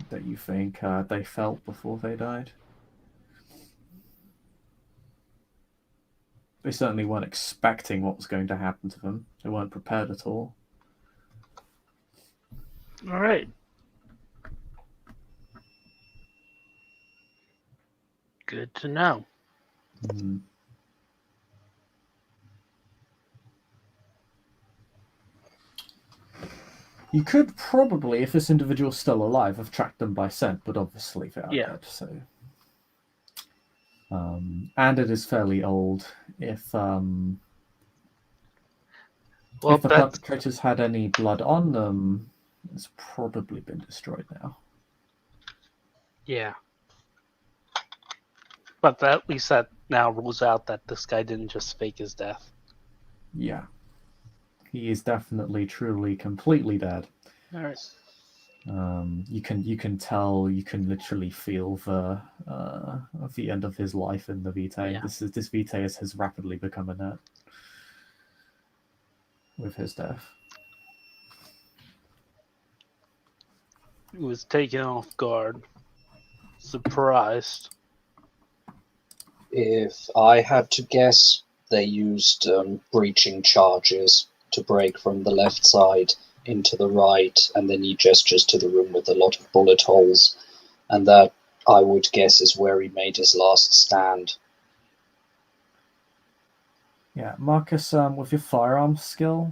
[SPEAKER 1] That you think they felt before they died. They certainly weren't expecting what was going to happen to them. They weren't prepared at all.
[SPEAKER 4] All right. Good to know.
[SPEAKER 1] Mm. You could probably, if this individual's still alive, have tracked them by scent, but obviously they are dead. So, and it is fairly old. If the perpetrators had any blood on them, it's probably been destroyed now.
[SPEAKER 4] Yeah. But at least that now rules out that this guy didn't just fake his death.
[SPEAKER 1] Yeah. He is definitely, truly, completely dead.
[SPEAKER 4] All right.
[SPEAKER 1] You can tell, you can literally feel the end of his life in the vitae.
[SPEAKER 4] Yeah.
[SPEAKER 1] This vitae has rapidly become inert with his death.
[SPEAKER 4] He was taken off guard, surprised.
[SPEAKER 5] If I had to guess, they used breaching charges to break from the left side into the right, and then he gestures to the room with a lot of bullet holes, and that, I would guess, is where he made his last stand.
[SPEAKER 1] Yeah, Marcus, with your firearms skill,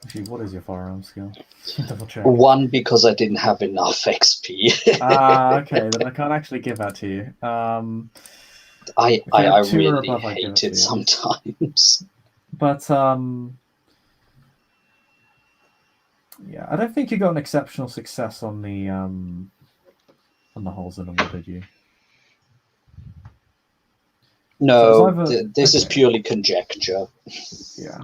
[SPEAKER 1] actually, what is your firearms skill? Double check.
[SPEAKER 5] 1, because I didn't have enough XP.
[SPEAKER 1] Okay, then I can't actually give that to you.
[SPEAKER 5] I
[SPEAKER 1] two or
[SPEAKER 5] really
[SPEAKER 1] above, I give
[SPEAKER 5] hate
[SPEAKER 1] to
[SPEAKER 5] it
[SPEAKER 1] you.
[SPEAKER 5] sometimes.
[SPEAKER 1] But yeah, I don't think you got an exceptional success on the holes in the wall, did you?
[SPEAKER 5] No,
[SPEAKER 1] So
[SPEAKER 5] this is purely conjecture.
[SPEAKER 1] Yeah.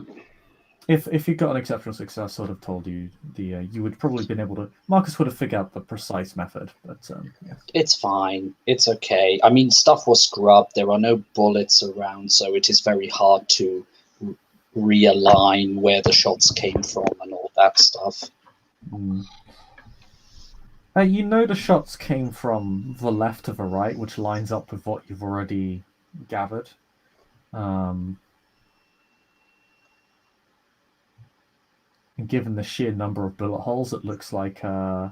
[SPEAKER 1] If you got an exceptional success, sort of told you you would probably been able to. Marcus would have figured out the precise method, but yeah.
[SPEAKER 5] It's fine. It's okay. I mean, stuff was scrubbed. There are no bullets around, so it is very hard to realign where the shots came from and all that stuff.
[SPEAKER 1] You know the shots came from the left to the right, which lines up with what you've already gathered. And given the sheer number of bullet holes, it looks like it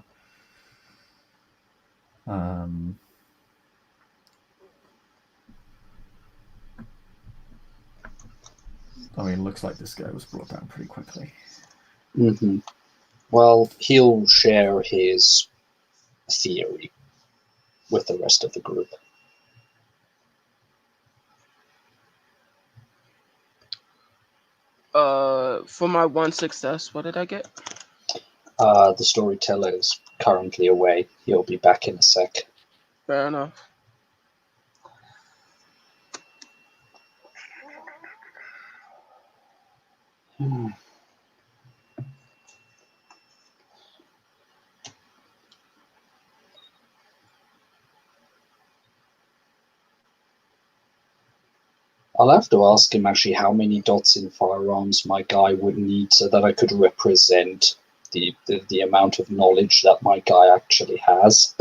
[SPEAKER 1] looks like this guy was brought down pretty quickly.
[SPEAKER 5] Mm-hmm. Well, he'll share his theory with the rest of the group.
[SPEAKER 2] For my 1 success, what did I get?
[SPEAKER 5] The storyteller is currently away. He'll be back in a sec.
[SPEAKER 2] Fair enough.
[SPEAKER 5] I'll have to ask him actually how many dots in firearms my guy would need so that I could represent the amount of knowledge that my guy actually has.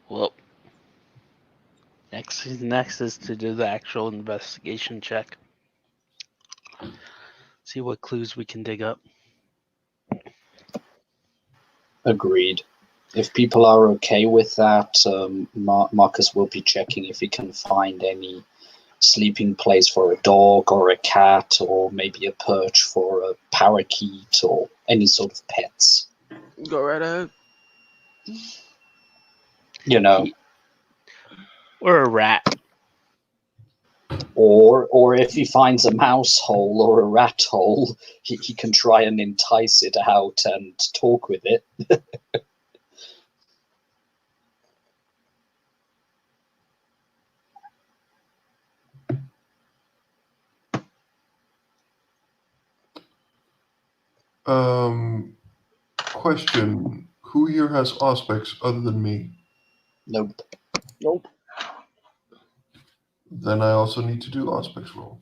[SPEAKER 4] Well, next is to do the actual investigation check. See what clues we can dig up.
[SPEAKER 5] Agreed. If people are okay with that, Marcus will be checking if he can find any sleeping place for a dog or a cat, or maybe a perch for a parakeet, or any sort of pets.
[SPEAKER 2] Go right ahead.
[SPEAKER 5] You know,
[SPEAKER 4] Or a rat.
[SPEAKER 5] or if he finds a mouse hole or a rat hole, he can try and entice it out and talk with it.
[SPEAKER 3] Question: who here has aspects other than me?
[SPEAKER 5] Nope.
[SPEAKER 2] Nope.
[SPEAKER 3] Then I also need to do aspects roll.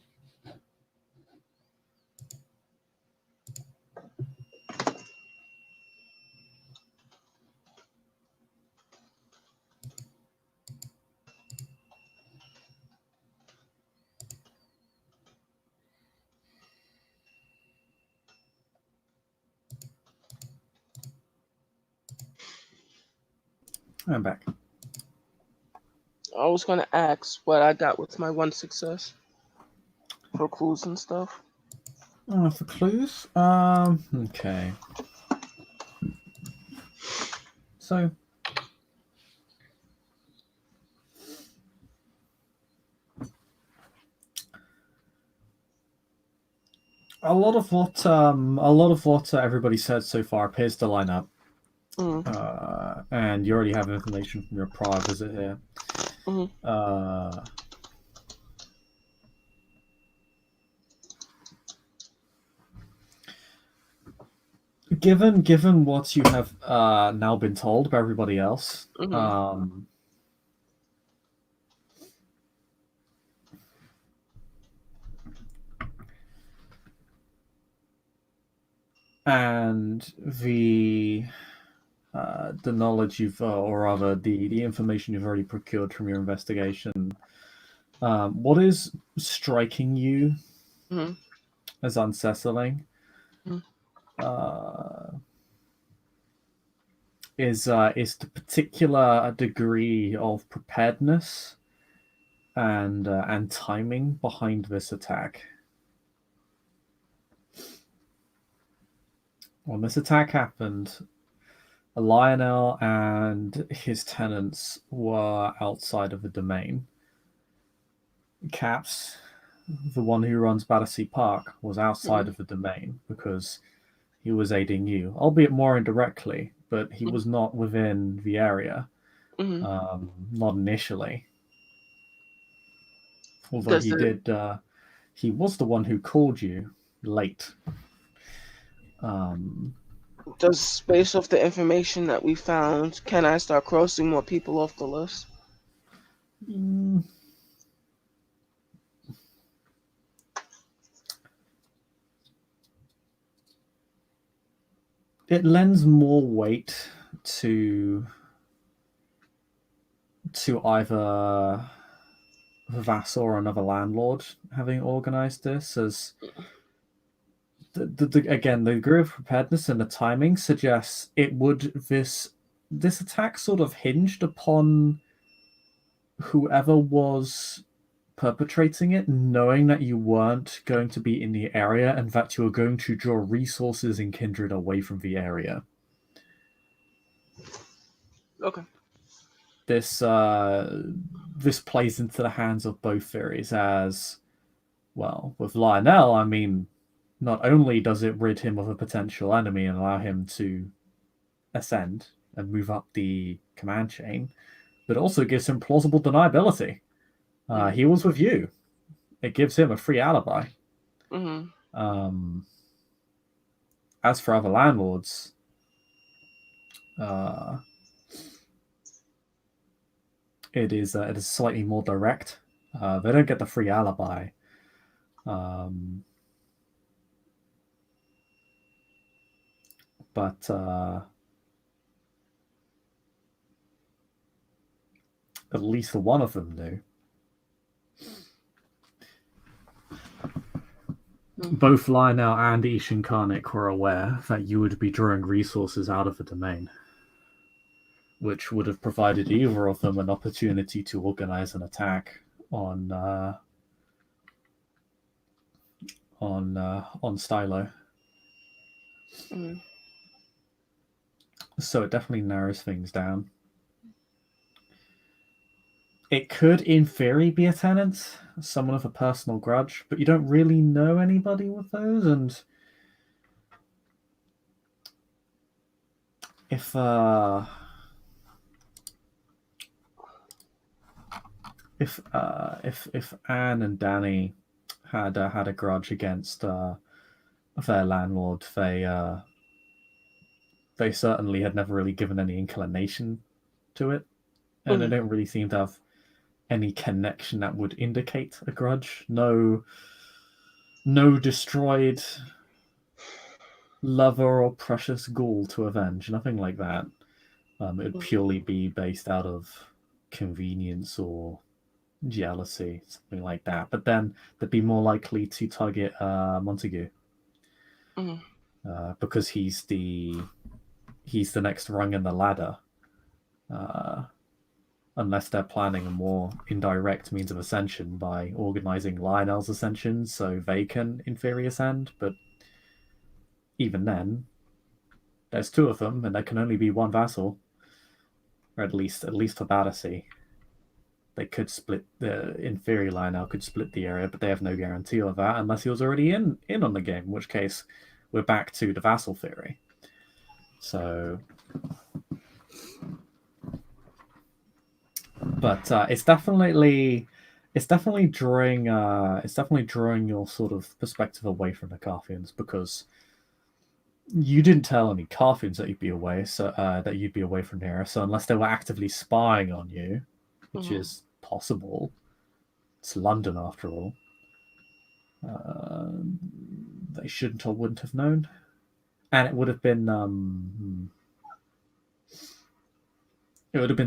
[SPEAKER 1] I'm back.
[SPEAKER 2] I was gonna ask what I got with my 1 success for clues and stuff.
[SPEAKER 1] For clues? Okay. So, a lot of what everybody said so far appears to line up. And you already have information from your prior visit here. Given what you have now been told by everybody else, and the knowledge you've, or rather the information you've already procured from your investigation, what is striking you as unsettling is the particular degree of preparedness and timing behind this attack. When this attack happened, Lionel and his tenants were outside of the domain. Caps, the one who runs Battersea Park, was outside of the domain because he was aiding you, albeit more indirectly, but he was not within the area, not initially. Although
[SPEAKER 2] Does
[SPEAKER 1] he
[SPEAKER 2] it-
[SPEAKER 1] did, he was the one who called you late.
[SPEAKER 2] Does based off the information that we found, can I start crossing more people off the list?
[SPEAKER 1] mm, it lends more weight to either Vassal or another landlord having organized this, as again, the degree of preparedness and the timing suggests it would this attack sort of hinged upon whoever was perpetrating it knowing that you weren't going to be in the area and that you were going to draw resources and kindred away from the area.
[SPEAKER 2] Okay.
[SPEAKER 1] This plays into the hands of both theories, as well. With Lionel, I mean, not only does it rid him of a potential enemy and allow him to ascend and move up the command chain, but also gives him plausible deniability. He was with you. It gives him a free alibi. As for other landlords, it is slightly more direct. They don't get the free alibi. But at least one of them knew. Both Lionel and Ishin Karnik were aware that you would be drawing resources out of the domain, which would have provided either of them an opportunity to organize an attack on Stylo. So it definitely narrows things down. It could, in theory, be a tenant, someone with a personal grudge, but you don't really know anybody with those, and if Anne and Danny had a grudge against their landlord, they certainly had never really given any inclination to it, and they don't really seem to have any connection that would indicate a grudge. No destroyed lover or precious ghoul to avenge, nothing like that. It would purely be based out of convenience or jealousy, something like that. But then they'd be more likely to target Montague, because he's the next rung in the ladder. Unless they're planning a more indirect means of ascension by organizing Lionel's ascension so they can, in theory, ascend. But even then, there's two of them, and there can only be one vassal, or at least for Battersea. They could split in theory, Lionel could split the area, but they have no guarantee of that unless he was already in on the game, in which case we're back to the vassal theory. So, but it's definitely drawing your sort of perspective away from the Carthians, because you didn't tell any Carthians that you'd be away, so that you'd be away from the area. So unless they were actively spying on you, which is possible, it's London after all. They shouldn't or wouldn't have known, and it would have been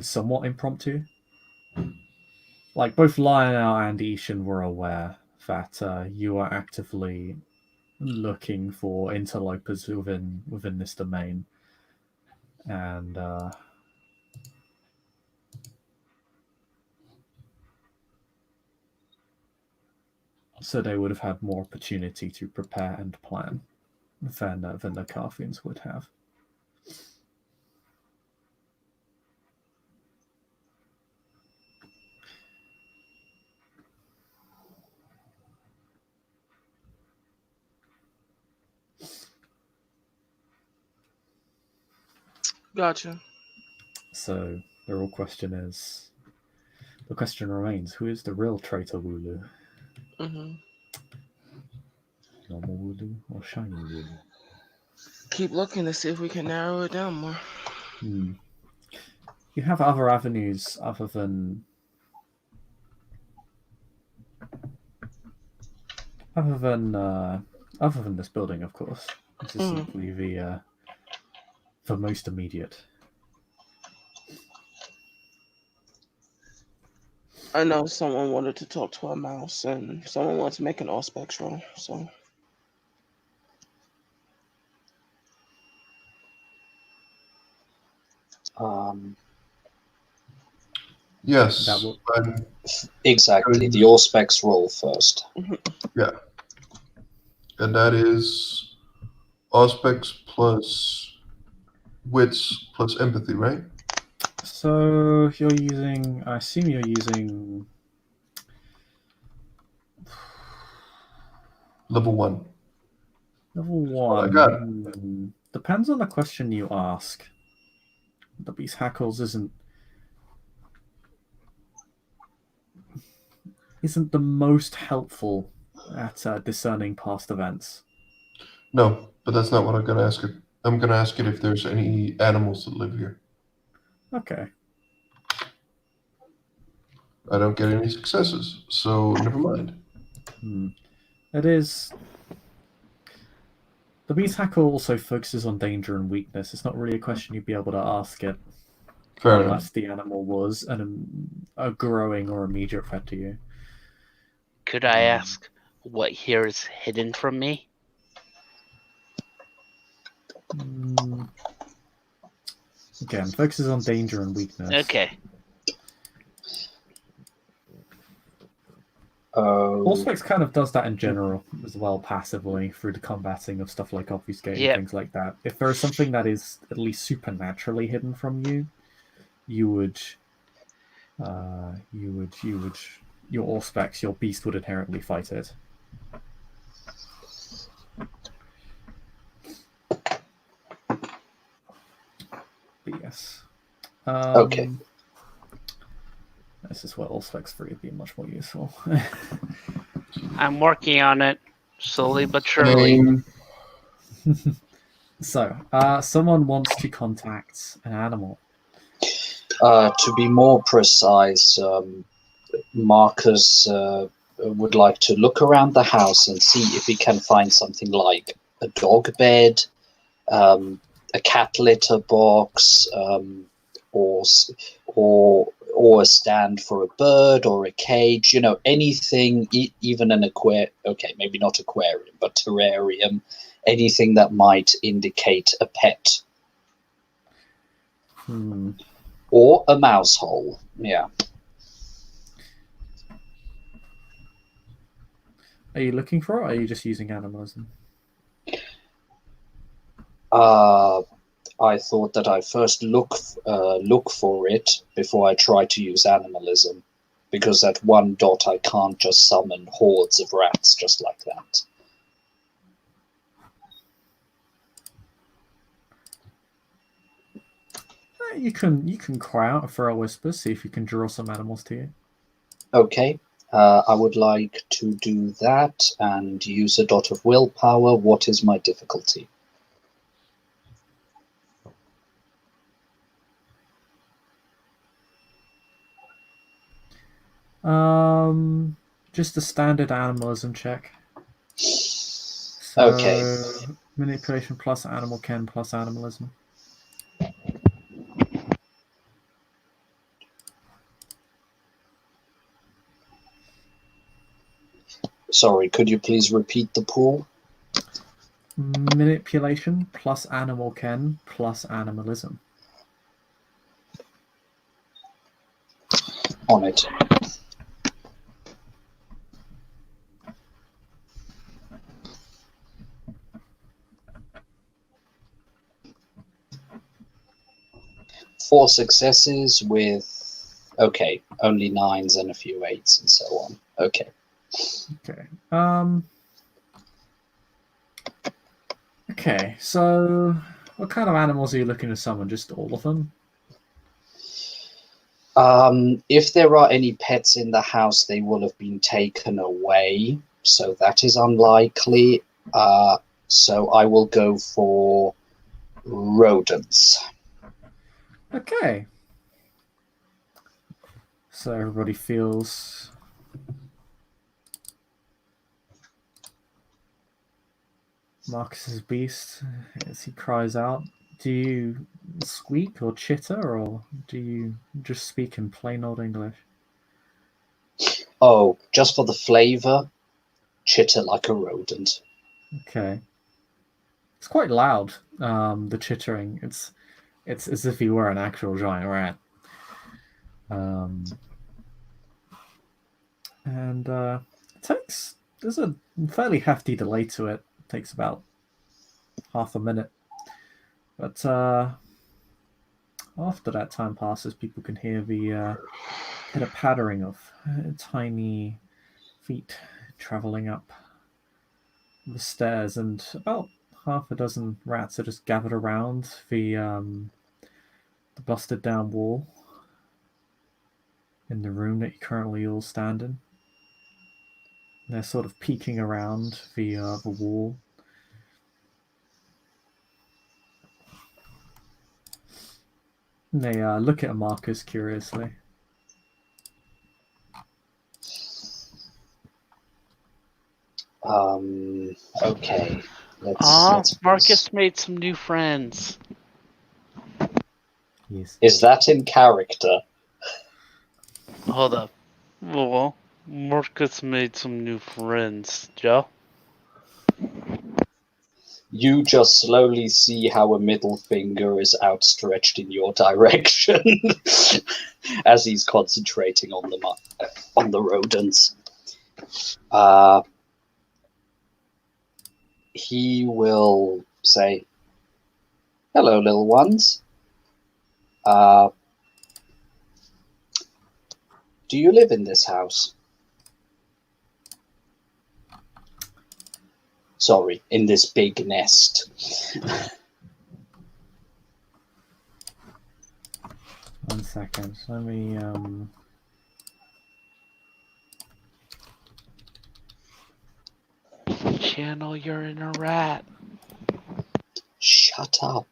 [SPEAKER 1] somewhat impromptu. Like both Lionel and Ishan were aware that you are actively looking for interlopers within this domain, and so they would have had more opportunity to prepare and plan than the Carthians would have.
[SPEAKER 2] Gotcha.
[SPEAKER 1] So the real question is, The question remains: who is the real traitor Wooloo?
[SPEAKER 2] Hmm.
[SPEAKER 1] Normal Wooloo or shiny Wooloo?
[SPEAKER 2] Keep looking to see if we can narrow it down more.
[SPEAKER 1] You have other avenues other than this building, of course. This is simply the most immediate.
[SPEAKER 2] I know someone wanted to talk to a mouse, and someone wanted to make an Auspex roll. So
[SPEAKER 3] Yes,
[SPEAKER 1] That will
[SPEAKER 3] and
[SPEAKER 5] Exactly. The Auspex roll first.
[SPEAKER 3] yeah, and that is Auspex plus wits plus empathy, right?
[SPEAKER 1] So you're using. I assume you're using.
[SPEAKER 3] Level 1.
[SPEAKER 1] Level
[SPEAKER 3] all I got.
[SPEAKER 1] 1. Depends on the question you ask. The Beast Hackles isn't the most helpful at discerning past events.
[SPEAKER 3] No, but that's not what I'm going to ask it. I'm going to ask it if there's any animals that live here.
[SPEAKER 1] Okay.
[SPEAKER 3] I don't get any successes, so never mind.
[SPEAKER 1] It is. The Beast Hackle also focuses on danger and weakness. It's not really a question you'd be able to ask it
[SPEAKER 3] Fair
[SPEAKER 1] unless
[SPEAKER 3] enough.
[SPEAKER 1] the animal was a growing or immediate threat to you.
[SPEAKER 4] Could I ask what here is hidden from me?
[SPEAKER 1] Again, focuses on danger and weakness.
[SPEAKER 4] Okay.
[SPEAKER 1] Allspex kind of does that in general as well, passively, through the combating of stuff like obfuscate and
[SPEAKER 4] Yep.
[SPEAKER 1] things like that. If there is something that is at least supernaturally hidden from you, your Allspex, your beast would inherently fight it. But yes.
[SPEAKER 5] Okay.
[SPEAKER 1] This is where Allspex 3 would be much more useful.
[SPEAKER 4] I'm working on it, slowly but surely.
[SPEAKER 1] So, someone wants to contact an animal.
[SPEAKER 5] To be more precise, Marcus would like to look around the house and see if he can find something like a dog bed, a cat litter box, or a stand for a bird or a cage. You know, anything, even an aquarium. Okay, maybe not aquarium, but terrarium. Anything that might indicate a pet. Or a mouse hole. Yeah.
[SPEAKER 1] Are you looking for it, or are you just using animalism?
[SPEAKER 5] I thought that I first look for it before I try to use animalism, because at one dot I can't just summon hordes of rats just like that.
[SPEAKER 1] You can cry out a throw whisper, see if you can draw some animals to you.
[SPEAKER 5] Okay, I would like to do that and use a dot of willpower. What is my difficulty?
[SPEAKER 1] Just a standard animalism check. So,
[SPEAKER 5] Okay.
[SPEAKER 1] Manipulation plus animal ken plus animalism.
[SPEAKER 5] Sorry, could you please repeat the pool?
[SPEAKER 1] Manipulation plus animal ken plus animalism.
[SPEAKER 5] On it. Four successes with, okay, only 9s and a few 8s and so on. Okay.
[SPEAKER 1] Okay. Okay, so what kind of animals are you looking to summon? Just all of them?
[SPEAKER 5] If there are any pets in the house, they will have been taken away, so that is unlikely. So I will go for rodents.
[SPEAKER 1] Okay. So everybody feels Marcus's beast as he cries out. Do you squeak or chitter, or do you just speak in plain old English?
[SPEAKER 5] Oh, just for the flavor, chitter like a rodent.
[SPEAKER 1] Okay. It's quite loud, the chittering. It's as if you were an actual giant rat. And there's a fairly hefty delay to it. It takes about half a minute. But after that time passes, people can hear the pitter-pattering of tiny feet traveling up the stairs, and about half a dozen rats are just gathered around the busted down wall in the room that you currently all stand in. They're sort of peeking around the wall. And they look at Marcus curiously.
[SPEAKER 5] Okay. Let's
[SPEAKER 4] Marcus made some new friends.
[SPEAKER 1] Yes.
[SPEAKER 5] Is that in character?
[SPEAKER 4] Hold up. Well, Marcus made some new friends, Joe.
[SPEAKER 5] You just slowly see how a middle finger is outstretched in your direction as he's concentrating on the rodents. He will say, "Hello, little ones. Do you live in this house?" Sorry, in this big nest.
[SPEAKER 1] One second. Let me
[SPEAKER 4] Channel your inner rat.
[SPEAKER 5] Shut up.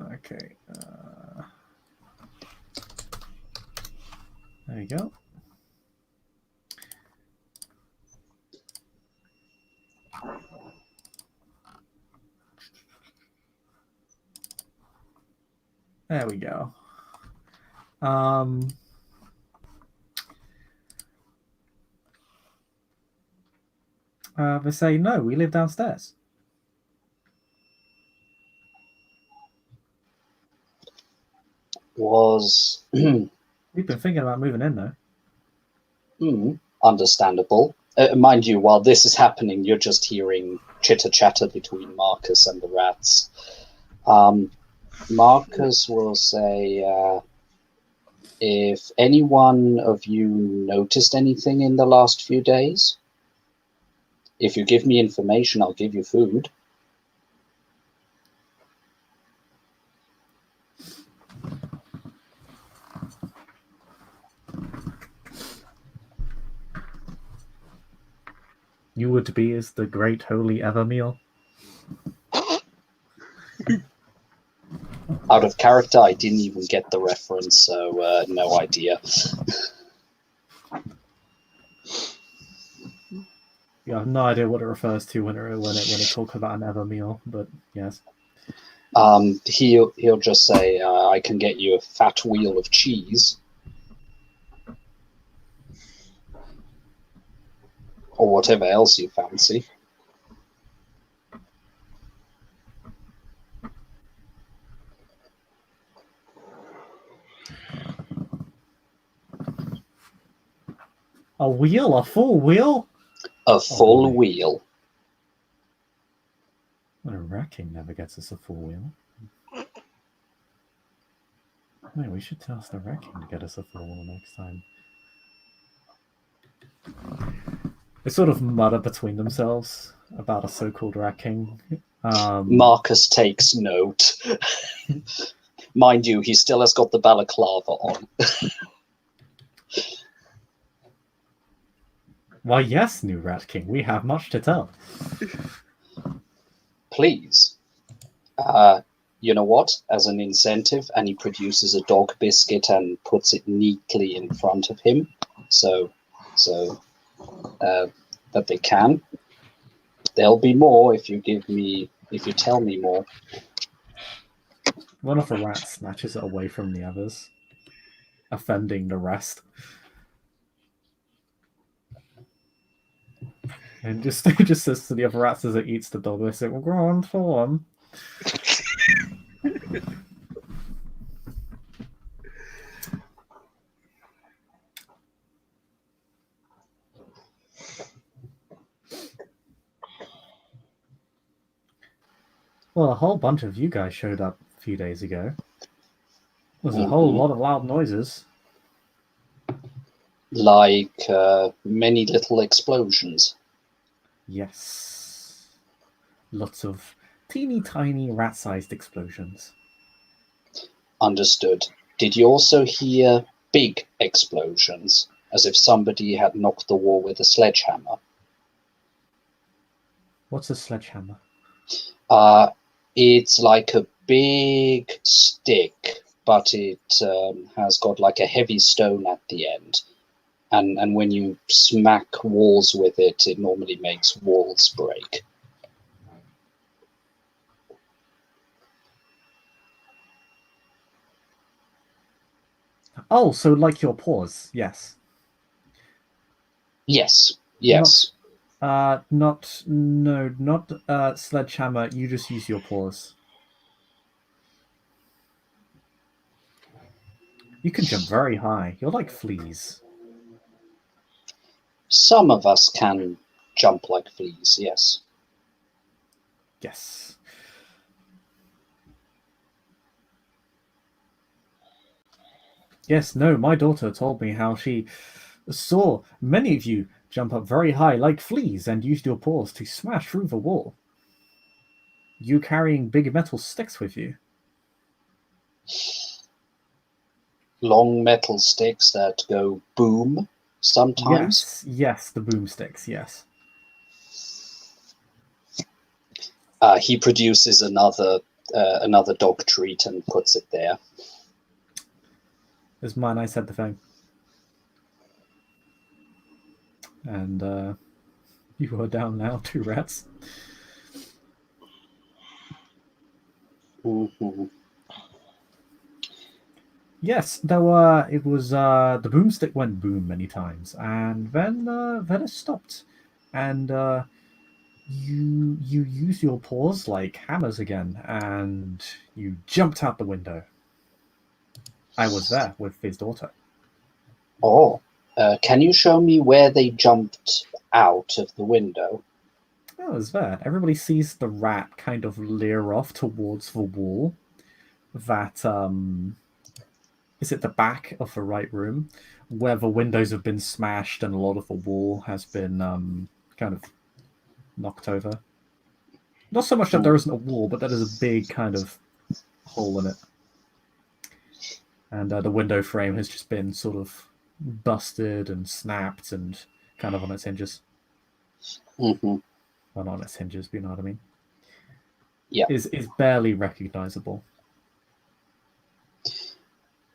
[SPEAKER 1] Okay. There you go. There we go. They say, no, we live downstairs. We've been thinking about moving in, though.
[SPEAKER 5] Understandable. Mind you, while this is happening, you're just hearing chitter-chatter between Marcus and the rats. Marcus will say, if any one of you noticed anything in the last few days, if you give me information, I'll give you food.
[SPEAKER 1] You would be as the great holy Evermeal.
[SPEAKER 5] Out of character, I didn't even get the reference, so no idea.
[SPEAKER 1] Yeah, I have no idea what it refers to when it talks about an Evermeal, but yes.
[SPEAKER 5] He'll just say, I can get you a fat wheel of cheese. Or whatever else you fancy.
[SPEAKER 1] A wheel? A full wheel?
[SPEAKER 5] A full wheel.
[SPEAKER 1] Well, a rat king never gets us a full wheel. No, we should ask the rat king to get us a full wheel next time. They sort of mutter between themselves about a so-called rat king
[SPEAKER 5] Marcus takes note. Mind you, he still has got the balaclava on.
[SPEAKER 1] Why, yes, new Rat King, we have much to tell.
[SPEAKER 5] Please. You know what? As an incentive, and he produces a dog biscuit and puts it neatly in front of him, so that they can. There'll be more if you tell me more.
[SPEAKER 1] One of the rats snatches it away from the others, offending the rest. And just says to the other rats as it eats the dog, they say, well, go on, for one. Well, a whole bunch of you guys showed up a few days ago. There's a whole lot of loud noises.
[SPEAKER 5] Like many little explosions.
[SPEAKER 1] Yes. Lots of teeny tiny rat-sized explosions.
[SPEAKER 5] Understood. Did you also hear big explosions, as if somebody had knocked the wall with a sledgehammer?
[SPEAKER 1] What's a sledgehammer?
[SPEAKER 5] It's like a big stick, but it has got like a heavy stone at the end. And when you smack walls with it, it normally makes walls break.
[SPEAKER 1] Oh, so like your paws, yes.
[SPEAKER 5] Yes.
[SPEAKER 1] Not sledgehammer, you just use your paws. You can jump very high. You're like fleas.
[SPEAKER 5] Some of us can jump like fleas, yes.
[SPEAKER 1] Yes. Yes, no, my daughter told me how she saw many of you jump up very high like fleas and used your paws to smash through the wall. You carrying big metal sticks with you.
[SPEAKER 5] Long metal sticks that go boom sometimes.
[SPEAKER 1] Yes, the boomsticks, yes.
[SPEAKER 5] He produces another dog treat and puts it there.
[SPEAKER 1] It's mine, I said the thing. And you are down now, 2 rats.
[SPEAKER 5] Mm-hmm.
[SPEAKER 1] Yes, the boomstick went boom many times, and then it stopped, and you use your paws like hammers again, and you jumped out the window. I was there with his daughter.
[SPEAKER 5] Oh, can you show me where they jumped out of the window?
[SPEAKER 1] Oh, it's there. Everybody sees the rat kind of leer off towards the wall. That is at the back of the right room, where the windows have been smashed and a lot of the wall has been kind of knocked over. Not so much that there isn't a wall, but that is a big kind of hole in it. And the window frame has just been sort of busted and snapped and kind of on its hinges.
[SPEAKER 5] Mm-hmm.
[SPEAKER 1] Well, not on its hinges, but you know what I mean.
[SPEAKER 5] Yeah.
[SPEAKER 1] Is barely recognizable.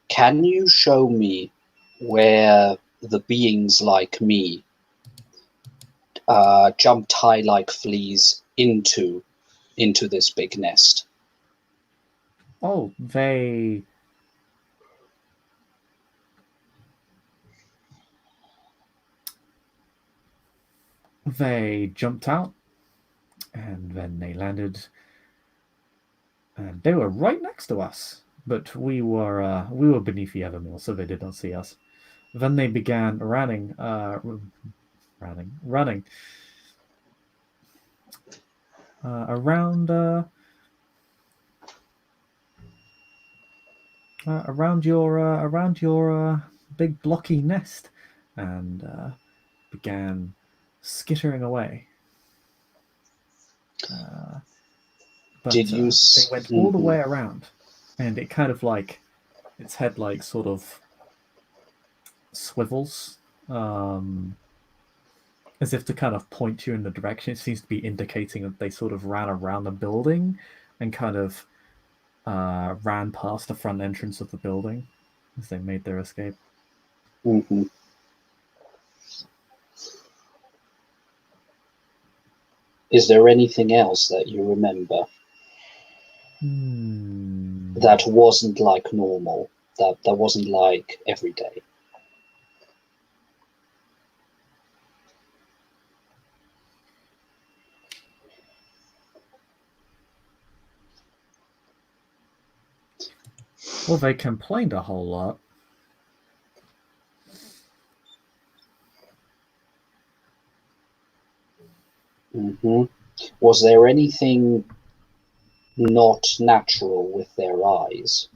[SPEAKER 5] Can you show me where the beings like me jumped high like fleas into this big nest?
[SPEAKER 1] Oh, they jumped out, and then they landed, and they were right next to us. But we were beneath the Evermill, so they did not see us. Then they began running around your big blocky nest, and began skittering away. But
[SPEAKER 5] Did you
[SPEAKER 1] they went all the
[SPEAKER 5] Mhm.
[SPEAKER 1] way around, and it kind of like its head like sort of swivels, as if to kind of point you in the direction. It seems to be indicating that they sort of ran around the building and kind of ran past the front entrance of the building as they made their escape.
[SPEAKER 5] Mhm. Is there anything else that you remember that wasn't like normal? That wasn't like every day?
[SPEAKER 1] Well, they complained a whole lot.
[SPEAKER 5] Hmm. Was there anything not natural with their eyes?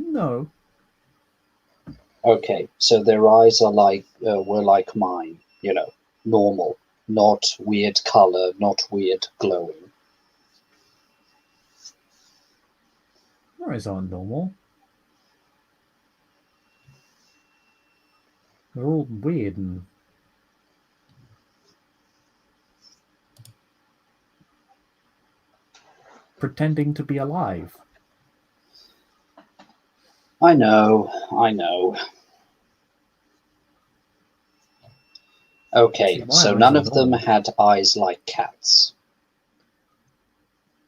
[SPEAKER 1] No.
[SPEAKER 5] Okay, so their eyes are like were like mine, normal, not weird color, not weird glowing.
[SPEAKER 1] Your eyes aren't normal. They're all weird and pretending to be alive.
[SPEAKER 5] I know, I know. Okay,
[SPEAKER 1] See, my
[SPEAKER 5] so
[SPEAKER 1] eyes
[SPEAKER 5] none
[SPEAKER 1] are
[SPEAKER 5] of them
[SPEAKER 1] normal.
[SPEAKER 5] had eyes like cats.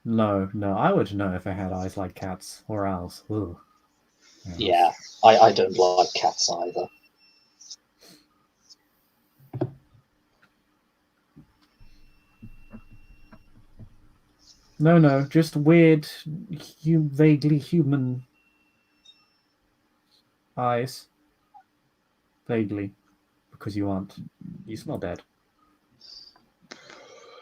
[SPEAKER 1] No, I would know if I had eyes like cats, or else. Ugh.
[SPEAKER 5] Yeah, I don't like cats either.
[SPEAKER 1] No, just weird, vaguely human eyes. Vaguely. Because you aren't. You smell dead.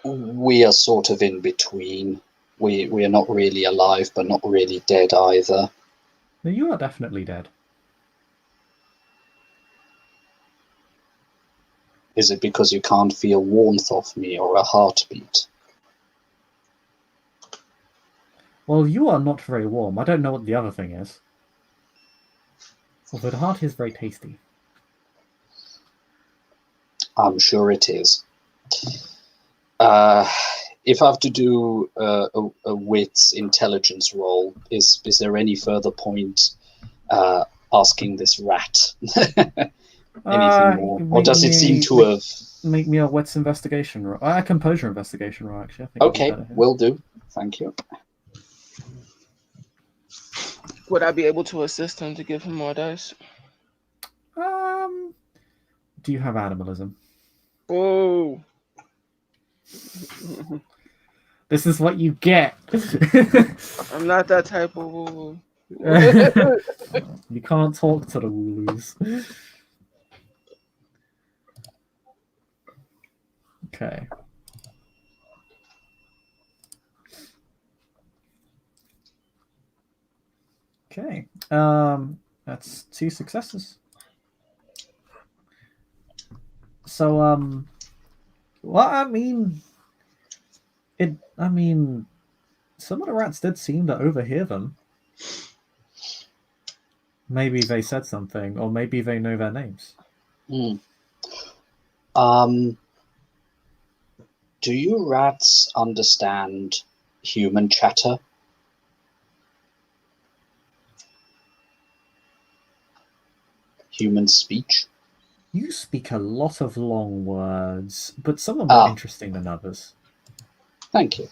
[SPEAKER 5] We are sort of in between. We are not really alive, but not really dead either.
[SPEAKER 1] No, you are definitely dead.
[SPEAKER 5] Is it because you can't feel warmth off me or a heartbeat?
[SPEAKER 1] Well, you are not very warm. I don't know what the other thing is. Although the heart is very tasty.
[SPEAKER 5] I'm sure it is. If I have to do a wits intelligence roll, is there any further point asking this rat anything more, or does it seem to have?
[SPEAKER 1] Make me a wits investigation roll. A composure investigation roll, actually. I think it'd be
[SPEAKER 5] Okay,
[SPEAKER 1] better here.
[SPEAKER 5] will do. Thank you.
[SPEAKER 2] Would I be able to assist him to give him more dice?
[SPEAKER 1] Do you have animalism?
[SPEAKER 2] Oh.
[SPEAKER 1] This is what you get.
[SPEAKER 2] I'm not that type of woo.
[SPEAKER 1] You can't talk to the Wooloos. Okay. Okay. That's 2 successes. So, well, I mean, some of the rats did seem to overhear them. Maybe they said something, or maybe they know their names.
[SPEAKER 5] Do you rats understand human chatter? Human speech?
[SPEAKER 1] You speak a lot of long words, but some are more interesting than others.
[SPEAKER 5] Thank you.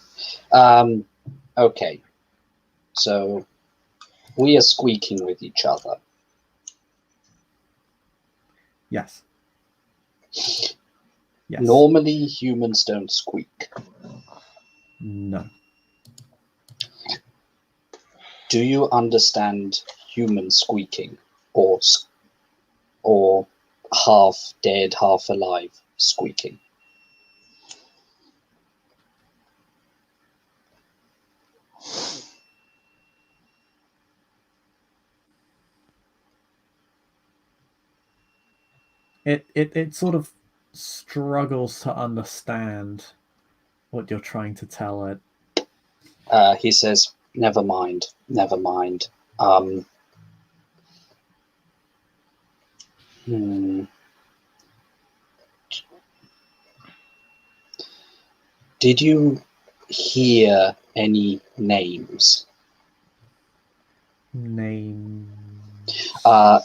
[SPEAKER 5] Okay. So we are squeaking with each other.
[SPEAKER 1] Yes. Yes.
[SPEAKER 5] Normally, humans don't squeak.
[SPEAKER 1] No.
[SPEAKER 5] Do you understand human squeaking, or half dead, half alive squeaking?
[SPEAKER 1] It sort of struggles to understand what you're trying to tell it.
[SPEAKER 5] He says, never mind. Did you hear any names?
[SPEAKER 1] Names.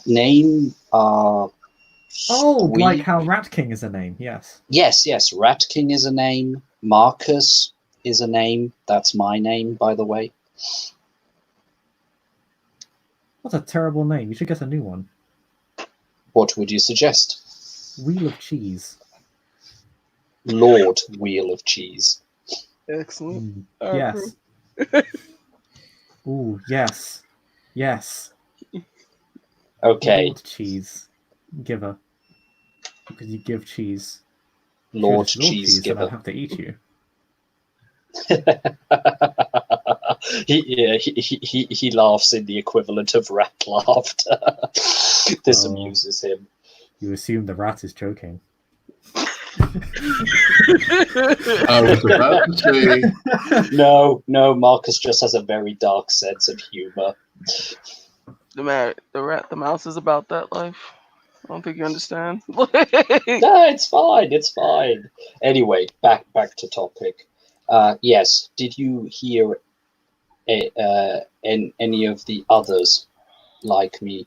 [SPEAKER 5] Name.
[SPEAKER 1] Like how Rat King is a name. Yes.
[SPEAKER 5] Yes. Rat King is a name. Marcus is a name. That's my name, by the way.
[SPEAKER 1] What a terrible name. You should get a new one.
[SPEAKER 5] What would you suggest?
[SPEAKER 1] Wheel of Cheese.
[SPEAKER 5] Lord Wheel of Cheese.
[SPEAKER 2] Excellent.
[SPEAKER 1] Yes. Ooh, yes. Yes.
[SPEAKER 5] Okay.
[SPEAKER 1] Lord Cheese Giver. Because you give cheese.
[SPEAKER 5] Lord
[SPEAKER 1] If you
[SPEAKER 5] Cheese
[SPEAKER 1] then I'd
[SPEAKER 5] Giver.
[SPEAKER 1] have to eat you.
[SPEAKER 5] he laughs in the equivalent of rat laughter. This
[SPEAKER 1] Oh.
[SPEAKER 5] amuses him.
[SPEAKER 1] You assume the rat is joking.
[SPEAKER 3] I was about to say,
[SPEAKER 5] No, Marcus just has a very dark sense of humor.
[SPEAKER 2] The mouse is about that life. I don't think you understand.
[SPEAKER 5] No, it's fine. Anyway, back to topic. Yes, did you hear any of the others like me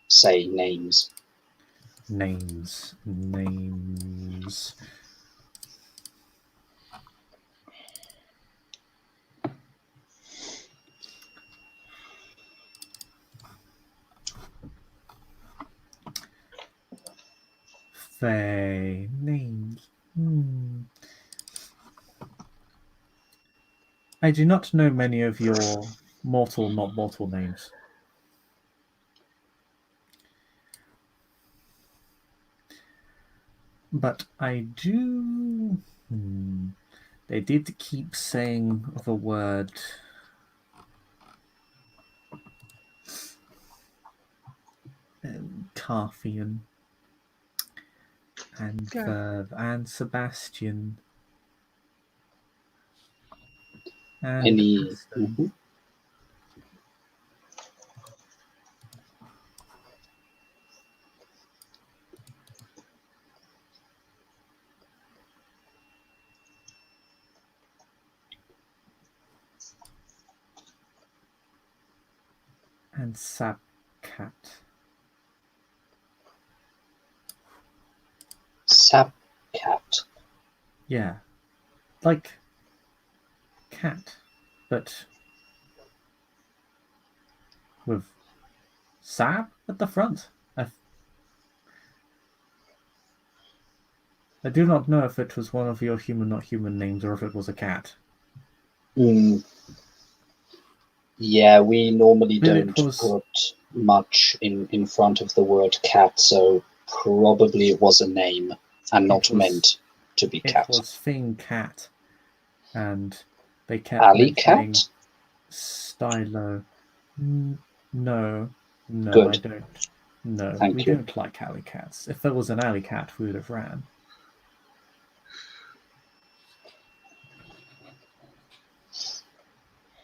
[SPEAKER 5] say names?
[SPEAKER 1] Names. Names. I do not know many of your mortal, not mortal names. But I do... They did keep saying the word... Carthian. And Verve and Sebastian. And
[SPEAKER 5] Any?
[SPEAKER 1] Aston. And Sapcat.
[SPEAKER 5] Sapcat.
[SPEAKER 1] Yeah. Like cat, but with Sab at the front. I do not know if it was one of your human, not human names or if it was a cat.
[SPEAKER 5] Yeah, we normally
[SPEAKER 1] But
[SPEAKER 5] don't put much in front of the word cat, so probably it was a name and not meant to be cat.
[SPEAKER 1] It was Thing Cat, and they kept
[SPEAKER 5] Alley
[SPEAKER 1] mentioning
[SPEAKER 5] cat?
[SPEAKER 1] Stylo. No,
[SPEAKER 5] Good.
[SPEAKER 1] I don't. No,
[SPEAKER 5] Thank
[SPEAKER 1] we
[SPEAKER 5] you.
[SPEAKER 1] don't like alley cats. If there was an alley cat, we would have ran.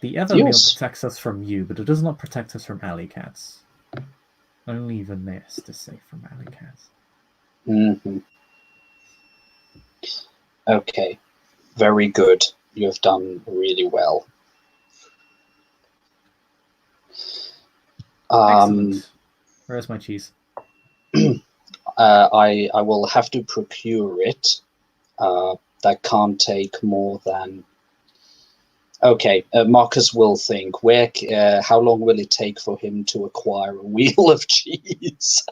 [SPEAKER 1] The Evermeal protects us from you, but it does not protect us from alley cats. Only the nest is safe from alley cats.
[SPEAKER 5] Okay, very good. You have done really well.
[SPEAKER 1] Excellent. Where's my cheese?
[SPEAKER 5] I will have to procure it. That can't take more than... Okay, Marcus will think. How long will it take for him to acquire a wheel of cheese?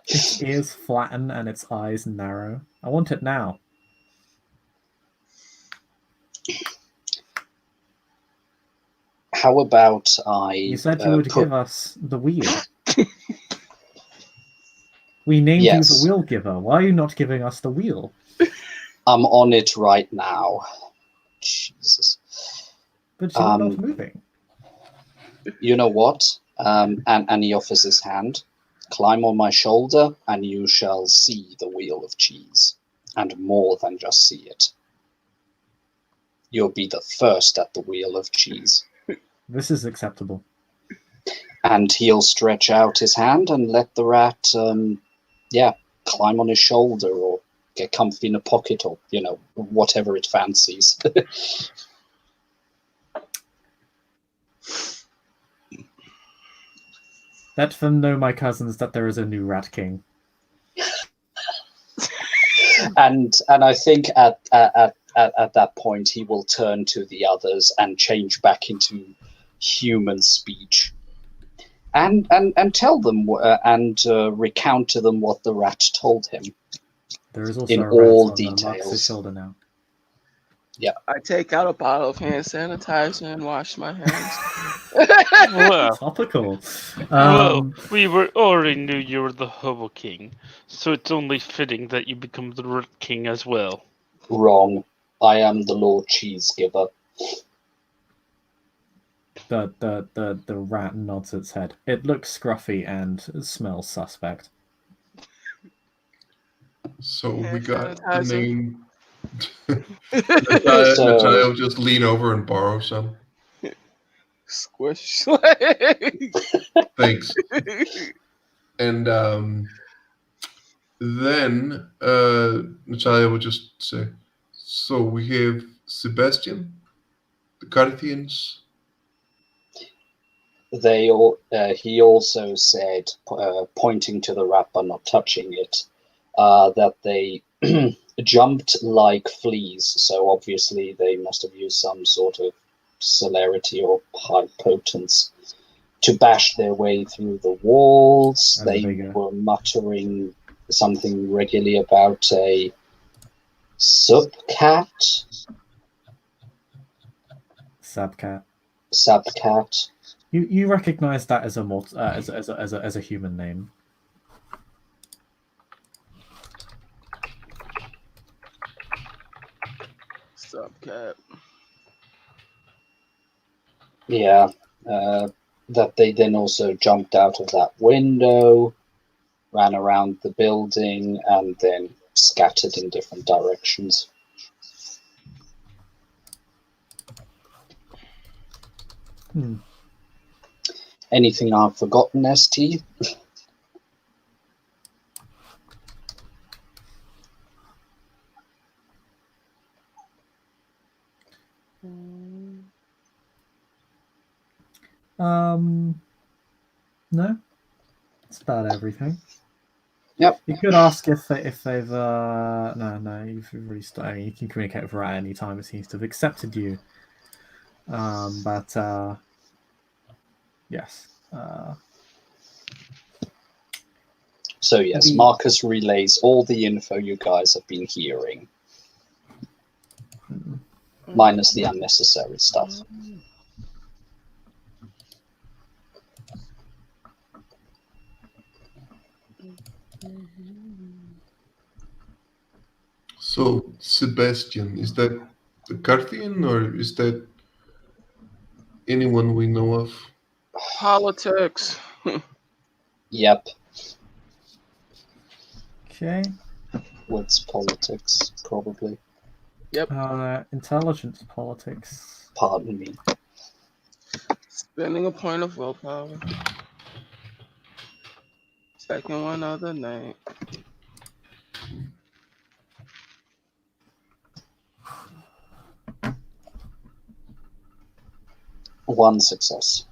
[SPEAKER 1] Its ears flatten and its eyes narrow. I want it now.
[SPEAKER 5] How about
[SPEAKER 1] You said you would give us the wheel. We named you the wheel giver. Why are you not giving us the wheel?
[SPEAKER 5] I'm on it right now. Jesus.
[SPEAKER 1] But you are not moving.
[SPEAKER 5] You know what? And he offers his hand. Climb on my shoulder, and you shall see the wheel of cheese. and more than just see it. You'll be the first at the wheel of cheese.
[SPEAKER 1] This is acceptable.
[SPEAKER 5] And he'll stretch out his hand and let the rat, climb on his shoulder or get comfy in a pocket or, whatever it fancies.
[SPEAKER 1] Let them know, my cousins, that there is a new Rat King.
[SPEAKER 5] And I think at that point he will turn to the others and change back into human speech, and tell them and recount to them what the rat told him.
[SPEAKER 1] There is also
[SPEAKER 5] in
[SPEAKER 1] a rat
[SPEAKER 5] all
[SPEAKER 1] on
[SPEAKER 5] details.
[SPEAKER 1] Lux's shoulder now.
[SPEAKER 2] I take out a bottle of hand sanitizer and wash my hands.
[SPEAKER 4] Well,
[SPEAKER 1] Topical.
[SPEAKER 4] we already knew you were the Hobo King, so it's only fitting that you become the Rat King as well.
[SPEAKER 5] Wrong. I am the Lord Cheese Giver.
[SPEAKER 1] The rat nods its head. It looks scruffy and smells suspect.
[SPEAKER 3] So we
[SPEAKER 2] Hand
[SPEAKER 3] got the
[SPEAKER 2] sanitizer.
[SPEAKER 3] name.
[SPEAKER 5] So-
[SPEAKER 3] Natalia will just lean over and borrow some.
[SPEAKER 2] Squish.
[SPEAKER 3] Thanks. And then Natalia will just say, so we have Sebastian, the Carthians.
[SPEAKER 5] He also said, pointing to the rat but not touching it, that they jumped like fleas. So obviously they must have used some sort of celerity or high potence to bash their way through the walls.
[SPEAKER 1] That's
[SPEAKER 5] They
[SPEAKER 1] bigger.
[SPEAKER 5] were muttering something regularly about a subcat.
[SPEAKER 1] Sabcat.
[SPEAKER 5] Subcat.
[SPEAKER 1] You recognize that as a human name.
[SPEAKER 2] Subcat.
[SPEAKER 5] Yeah. That they then also jumped out of that window, ran around the building, and then scattered in different directions. Anything I've forgotten, ST?
[SPEAKER 1] No, that's about everything.
[SPEAKER 5] Yep.
[SPEAKER 1] You could ask if they've no, you've already started. I mean, you can communicate with her at any time. It seems to have accepted you. But yes.
[SPEAKER 5] So yes,
[SPEAKER 1] The-
[SPEAKER 5] Marcus relays all the info you guys have been hearing, minus the unnecessary stuff.
[SPEAKER 3] So Sebastian, is that the Carthian or is that anyone we know of?
[SPEAKER 2] Politics.
[SPEAKER 5] Yep,
[SPEAKER 1] Okay.
[SPEAKER 5] what's politics, probably.
[SPEAKER 1] Intelligence politics.
[SPEAKER 5] Pardon me.
[SPEAKER 2] Spending a point of willpower. Second one other night.
[SPEAKER 5] One success.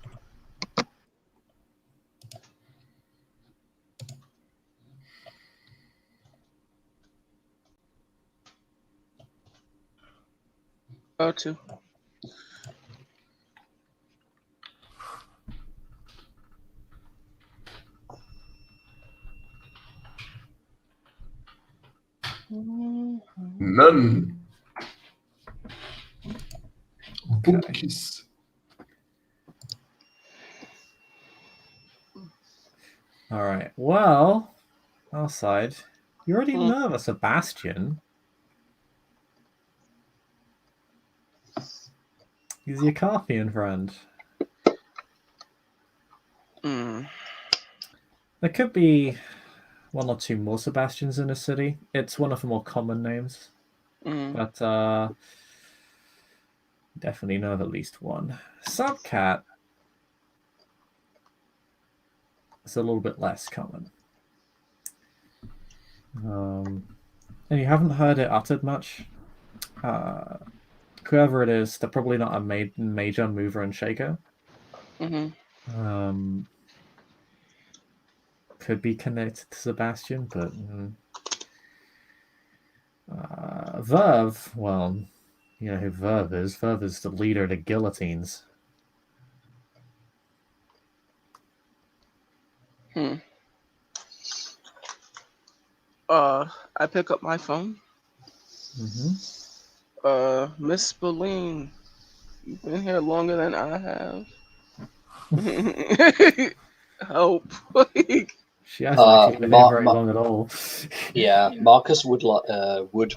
[SPEAKER 2] Two.
[SPEAKER 3] None. Bookies.
[SPEAKER 1] All right. Well, Alcide, you already know of Sebastian. He's your Carthian friend.
[SPEAKER 2] Mm.
[SPEAKER 1] There could be one or two more Sebastians in the city. It's one of the more common names, but definitely know of at least one. Subcat is a little bit less common. And you haven't heard it uttered much. Whoever it is, they're probably not a major mover and shaker. Could be connected to Sebastian, but Verve, well, you know who Verve is. Verve is the leader of the guillotines.
[SPEAKER 2] I pick up my phone. Miss Spillane, you've been here longer than I have. Help.
[SPEAKER 1] She hasn't actually been here very long at all.
[SPEAKER 5] Yeah, Marcus would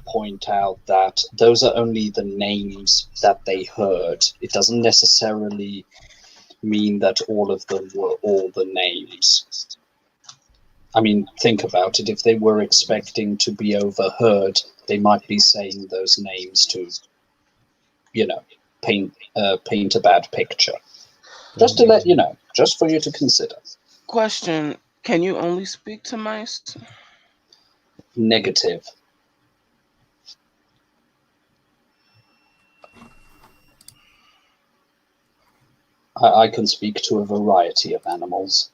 [SPEAKER 5] point out that those are only the names that they heard. It doesn't necessarily mean that all of them were all the names. I mean, think about it. If they were expecting to be overheard, they might be saying those names to, paint a bad picture. Just to let you know, just for you to consider.
[SPEAKER 2] Question: can you only speak to mice?
[SPEAKER 5] Negative. I can speak to a variety of animals.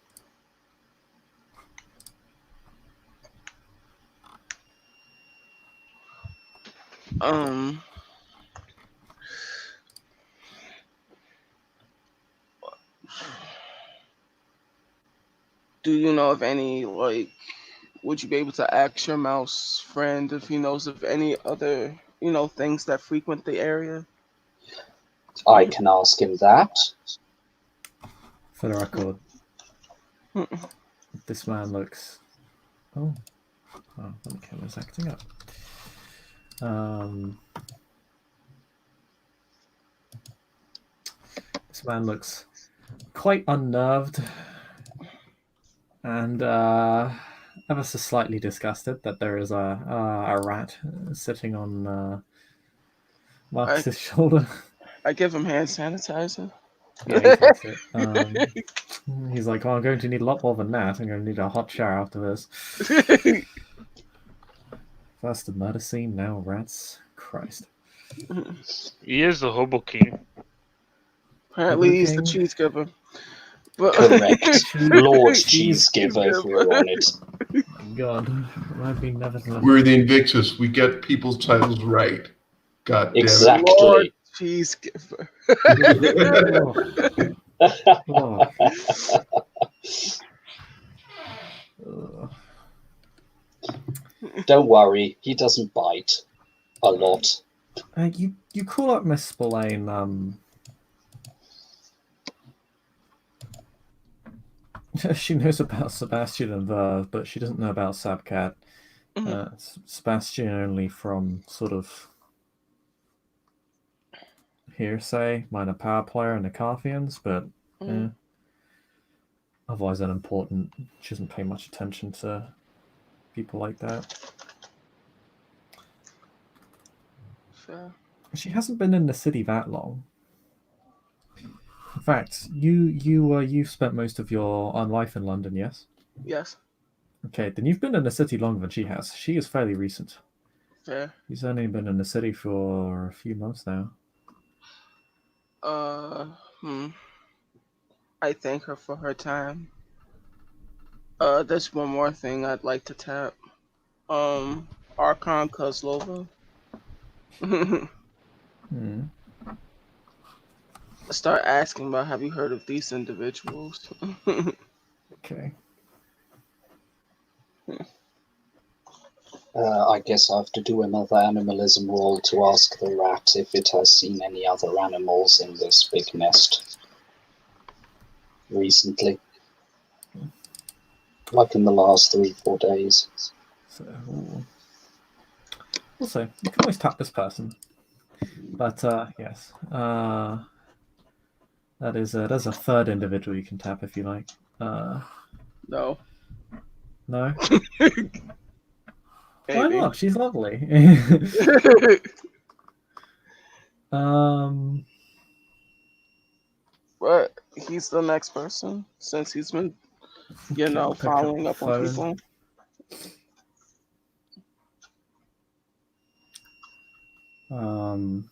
[SPEAKER 2] Do you know of any, would you be able to ask your mouse friend if he knows of any other, things that frequent the area?
[SPEAKER 5] I can ask him that.
[SPEAKER 1] For the record, this man looks... Oh, the camera's acting up. This man looks quite unnerved and ever so slightly disgusted that there is a rat sitting on Marcus's shoulder.
[SPEAKER 2] I give him hand sanitizer.
[SPEAKER 1] Yeah, he takes it. He's like, I'm going to need a lot more than that. I'm going to need a hot shower after this. First the murder scene, now rats. Christ.
[SPEAKER 4] He is the Hobo King.
[SPEAKER 2] Apparently he's the cheese giver.
[SPEAKER 5] Correct. Lord Cheese Giver, if we're on it.
[SPEAKER 1] God.
[SPEAKER 3] We're the Invictus. We get people's titles right. God damn
[SPEAKER 5] exactly.
[SPEAKER 3] it.
[SPEAKER 2] Lord Cheese Giver.
[SPEAKER 5] Don't worry, he doesn't bite a lot.
[SPEAKER 1] You call up Miss Spillane, she knows about Sebastian and Verve, but she doesn't know about Sabcat. Sebastian only from sort of hearsay, minor power player in the Carthians, but otherwise unimportant. She doesn't pay much attention to people like that.
[SPEAKER 2] Sure.
[SPEAKER 1] She hasn't been in the city that long. In fact, you've spent most of your life in London, yes?
[SPEAKER 2] Yes.
[SPEAKER 1] Okay, then you've been in the city longer than she has. She is fairly recent.
[SPEAKER 2] Fair.
[SPEAKER 1] She's only been in the city for a few months now.
[SPEAKER 2] I thank her for her time. There's one more thing I'd like to tap. Archon Kozlova. Start asking about, have you heard of these individuals?
[SPEAKER 1] Okay.
[SPEAKER 5] I guess I have to do another animalism roll to ask the rat if it has seen any other animals in this big nest recently. Like in the last 3-4 days.
[SPEAKER 1] So, also, you can always tap this person. But, yes. There's a third individual you can tap if you like.
[SPEAKER 2] No.
[SPEAKER 1] No? Why
[SPEAKER 2] Maybe.
[SPEAKER 1] not? She's lovely. um,
[SPEAKER 2] But he's the next person since he's been,
[SPEAKER 1] okay, I'll pick up
[SPEAKER 2] following
[SPEAKER 1] the
[SPEAKER 2] up on
[SPEAKER 1] phone.
[SPEAKER 2] people.
[SPEAKER 1] Um,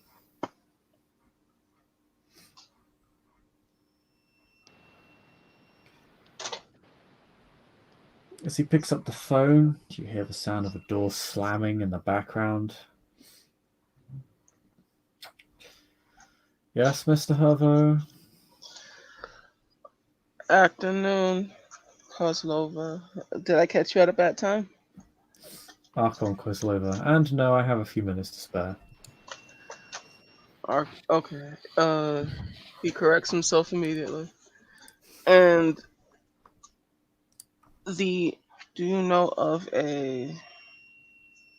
[SPEAKER 1] as he picks up the phone, you hear the sound of a door slamming in the background. Yes, Mr. Hervo?
[SPEAKER 2] Afternoon, Kozlova. Did I catch you at a bad time?
[SPEAKER 1] Archon Quislova. And no, I have a few minutes to spare.
[SPEAKER 2] Okay. He corrects himself immediately. And do you know of a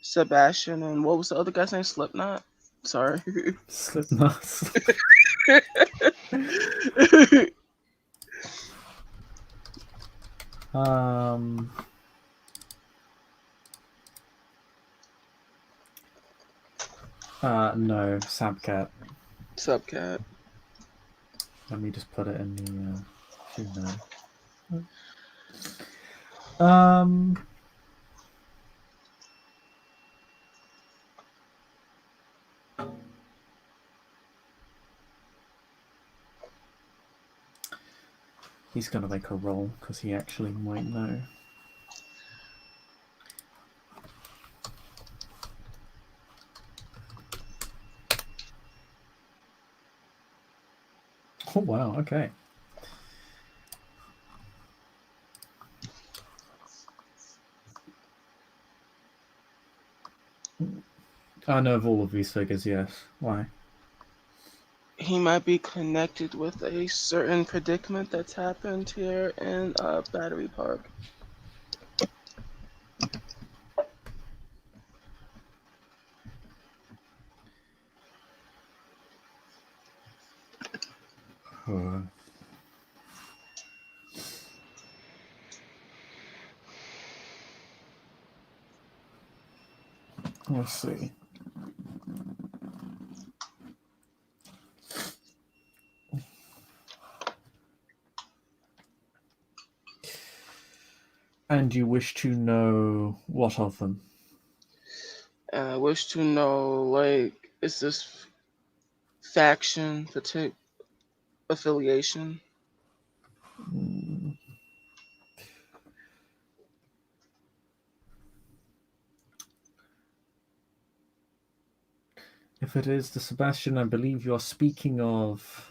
[SPEAKER 2] Sebastian and what was the other guy's name? Slipknot? Sorry.
[SPEAKER 1] Slipknot. um, no, Sabcat.
[SPEAKER 2] Subcat.
[SPEAKER 1] Let me just put it in the few no. He's gonna make a roll because he actually might know. Oh wow, okay. I know of all of these figures, yes. Why?
[SPEAKER 2] He might be connected with a certain predicament that's happened here in Battery Park.
[SPEAKER 1] Let's see. And you wish to know what of them?
[SPEAKER 2] And I wish to know, like, is this faction, affiliation?
[SPEAKER 1] If it is the Sebastian I believe you're speaking of,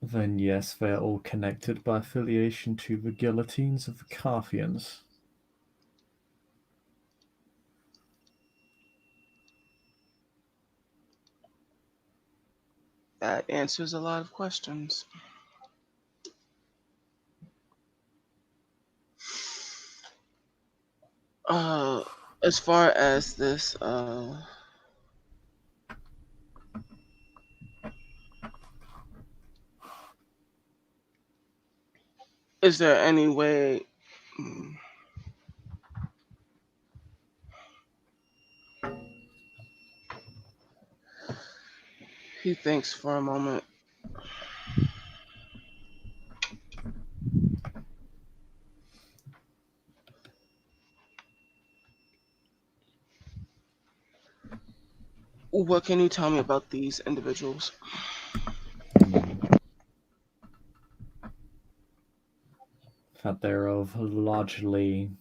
[SPEAKER 1] then yes, they're all connected by affiliation to the guillotines of the Carthians.
[SPEAKER 2] That answers a lot of questions. As far as this, is there any way? He thinks for a moment. What can you tell me about these individuals?
[SPEAKER 1] That they're of largely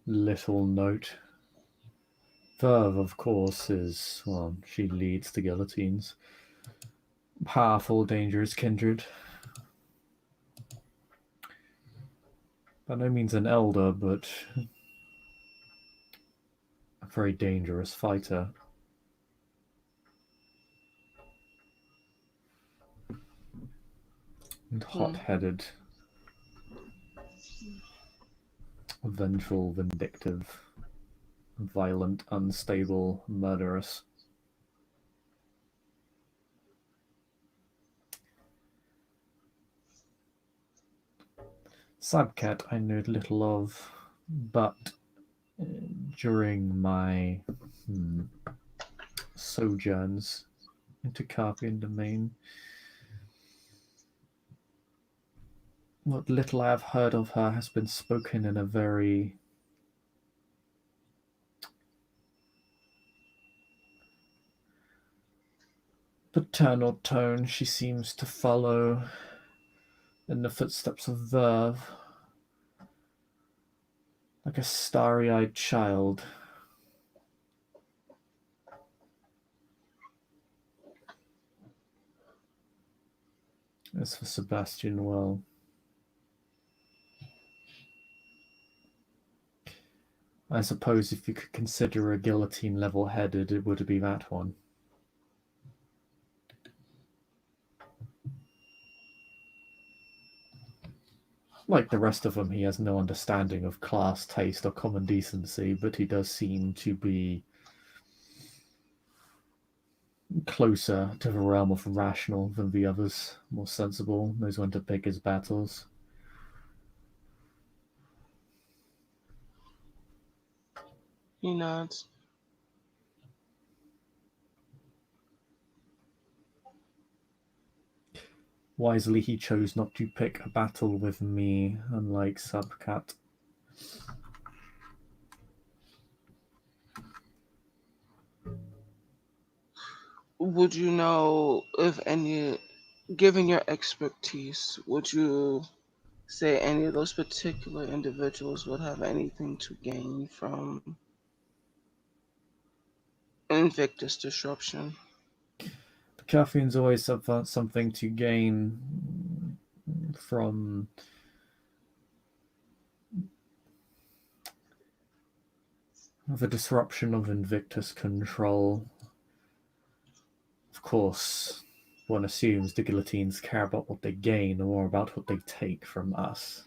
[SPEAKER 1] little note. Verve, of course, is, well, she leads the guillotines. Powerful, dangerous kindred. By no means an elder, but a very dangerous fighter. And hot-headed. Vengeful, vindictive, violent, unstable, murderous. Sabcat I know little of, but during my sojourns into Carpian domain, what little I have heard of her has been spoken in a very paternal tone. She seems to follow in the footsteps of Verve, like a starry-eyed child. As for Sebastian, well, I suppose if you could consider a guillotine level-headed, it would be that one. Like the rest of them, he has no understanding of class, taste, or common decency, but he does seem to be closer to the realm of rational than the others, more sensible, knows when to pick his battles.
[SPEAKER 2] He nods.
[SPEAKER 1] Wisely, he chose not to pick a battle with me, unlike Subcat.
[SPEAKER 2] Would you know if any, given your expertise, would you say any of those particular individuals would have anything to gain from Invictus disruption?
[SPEAKER 1] The Caffeines always have something to gain from the disruption of Invictus control. Of course, one assumes the guillotines care about what they gain and more about what they take from us.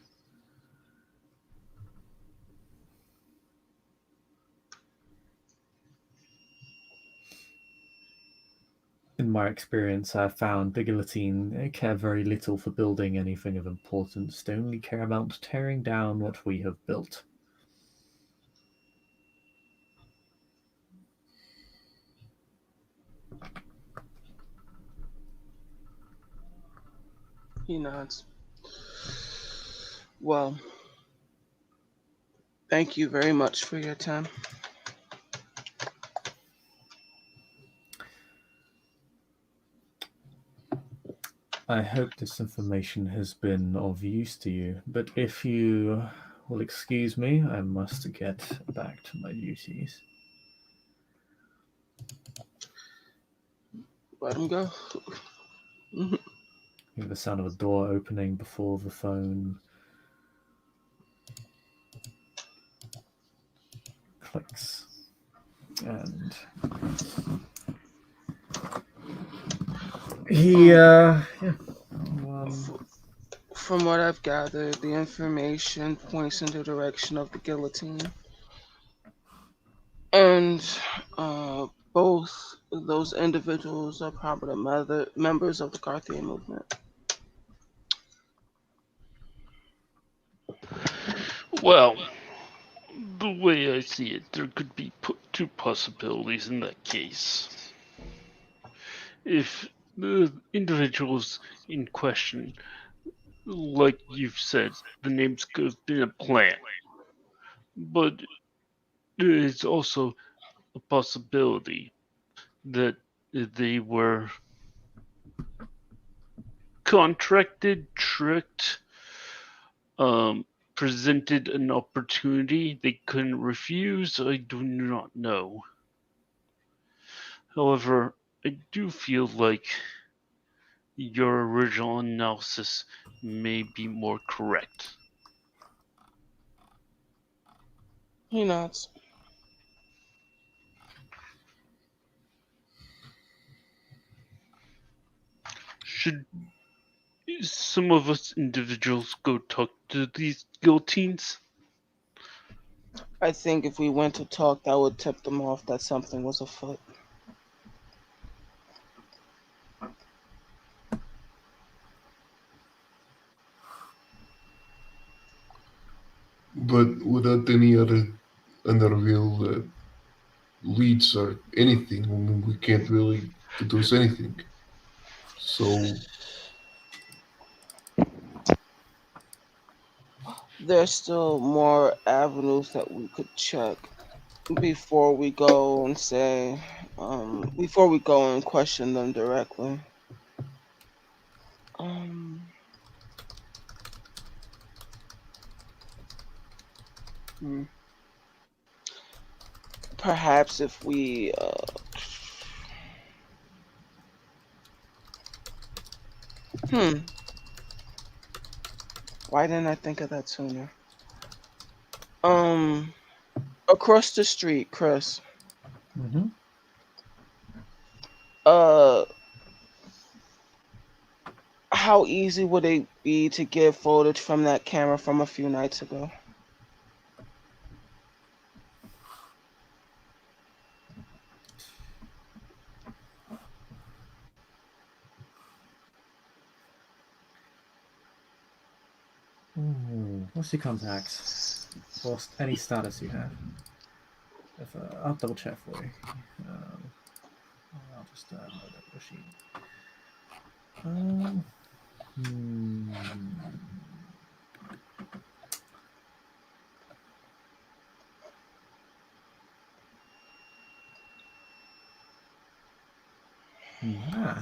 [SPEAKER 1] In my experience, I have found the guillotine care very little for building anything of importance. They only care about tearing down what we have built.
[SPEAKER 2] He nods. Well, thank you very much for your time.
[SPEAKER 1] I hope this information has been of use to you, but if you will excuse me, I must get back to my duties.
[SPEAKER 2] Let him go.
[SPEAKER 1] I hear the sound of a door opening before the phone clicks. And
[SPEAKER 2] From what I've gathered, the information points in the direction of the guillotine. And both those individuals are prominent members of the Carthian movement.
[SPEAKER 4] Well, the way I see it, there could be two possibilities in that case. If the individuals in question, like you've said, the names could have been a plan, but there is also a possibility that they were contracted, tricked, presented an opportunity they couldn't refuse. I do not know. However, I do feel like your original analysis may be more correct.
[SPEAKER 2] He nods.
[SPEAKER 4] Should some of us individuals go talk to these guillotines?
[SPEAKER 2] I think if we went to talk, that would tip them off that something was afoot.
[SPEAKER 3] but without any other real leads or anything, I mean, we can't really deduce anything. So
[SPEAKER 2] There's still more avenues that we could check before we go and say, before we go and question them directly. Um, hmm. Perhaps if we, hmm, why didn't I think of that sooner? Um, Across the street, Chris.
[SPEAKER 1] Mm-hmm.
[SPEAKER 2] Uh, how easy would it be to get footage from that camera from a few nights ago?
[SPEAKER 1] What's your contacts? Or any status you have? If I'll double check for you. I'll just load up the sheet. Hmm.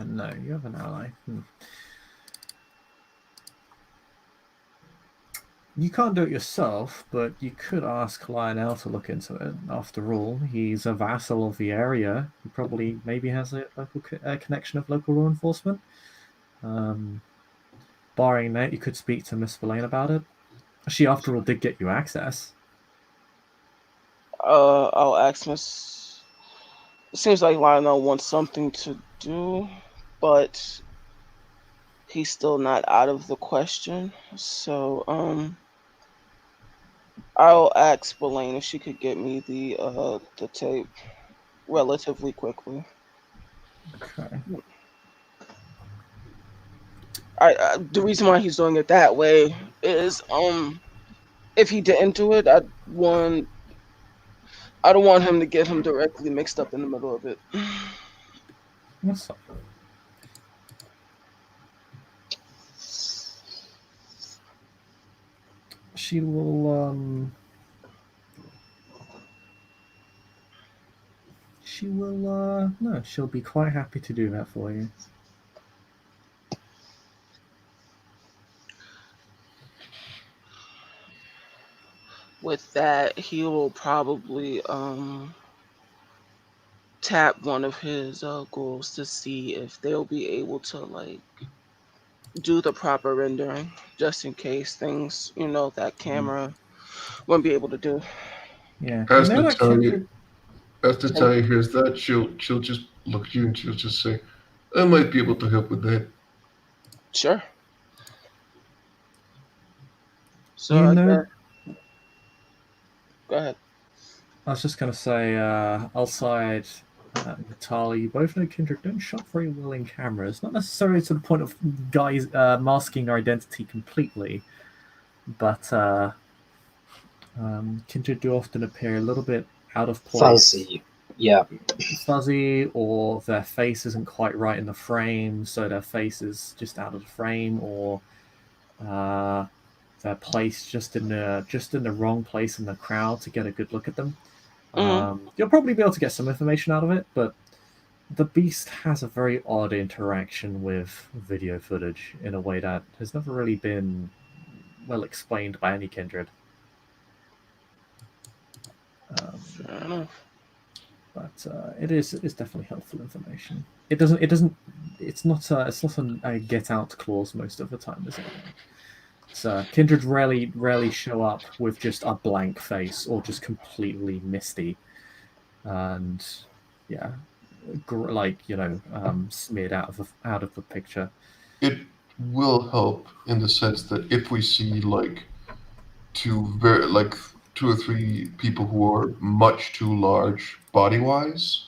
[SPEAKER 1] No, you have an ally. You can't do it yourself, but you could ask Lionel to look into it. After all, he's a vassal of the area. He probably maybe has a local connection of local law enforcement. Barring that, you could speak to Miss Verlaine about it. She, after all, did get you access.
[SPEAKER 2] I'll ask Miss. It seems like Lionel wants something to do, but he's still not out of the question. So, I'll ask Belaine if she could get me the tape relatively quickly.
[SPEAKER 1] Okay.
[SPEAKER 2] The reason why he's doing it that way is if he didn't do it, I don't want him to get him directly mixed up in the middle of it.
[SPEAKER 1] What's up? She will no, she'll be quite happy to do that for you.
[SPEAKER 2] With that, he will probably tap one of his ghouls to see if they'll be able to like do the proper rendering, just in case things, that camera won't be able to do.
[SPEAKER 1] Yeah. You
[SPEAKER 3] as
[SPEAKER 1] know
[SPEAKER 3] the
[SPEAKER 1] that Kindred.
[SPEAKER 3] Talia hears that, she'll just look at you and she'll just say, "I might be able to help with that."
[SPEAKER 2] Sure. So
[SPEAKER 1] You
[SPEAKER 2] I
[SPEAKER 1] know,
[SPEAKER 2] guess go ahead.
[SPEAKER 1] I was just gonna say, Alcide and Natalia, you both know Kindred don't shot very well in cameras. Not necessarily to the point of guys masking their identity completely, but Kindred do often appear a little bit out of place.
[SPEAKER 5] Fuzzy. Yeah.
[SPEAKER 1] Fuzzy, or their face isn't quite right in the frame, so their face is just out of the frame, or they're placed just in the wrong place in the crowd to get a good look at them. You'll probably be able to get some information out of it, but the Beast has a very odd interaction with video footage in a way that has never really been well explained by any kindred.
[SPEAKER 2] Fair enough.
[SPEAKER 1] But it is definitely helpful information. It's not a get out clause most of the time, is it? Kindred rarely show up with just a blank face or just completely misty, and yeah, smeared out of the picture.
[SPEAKER 3] It will help in the sense that if we see two or three people who are much too large body wise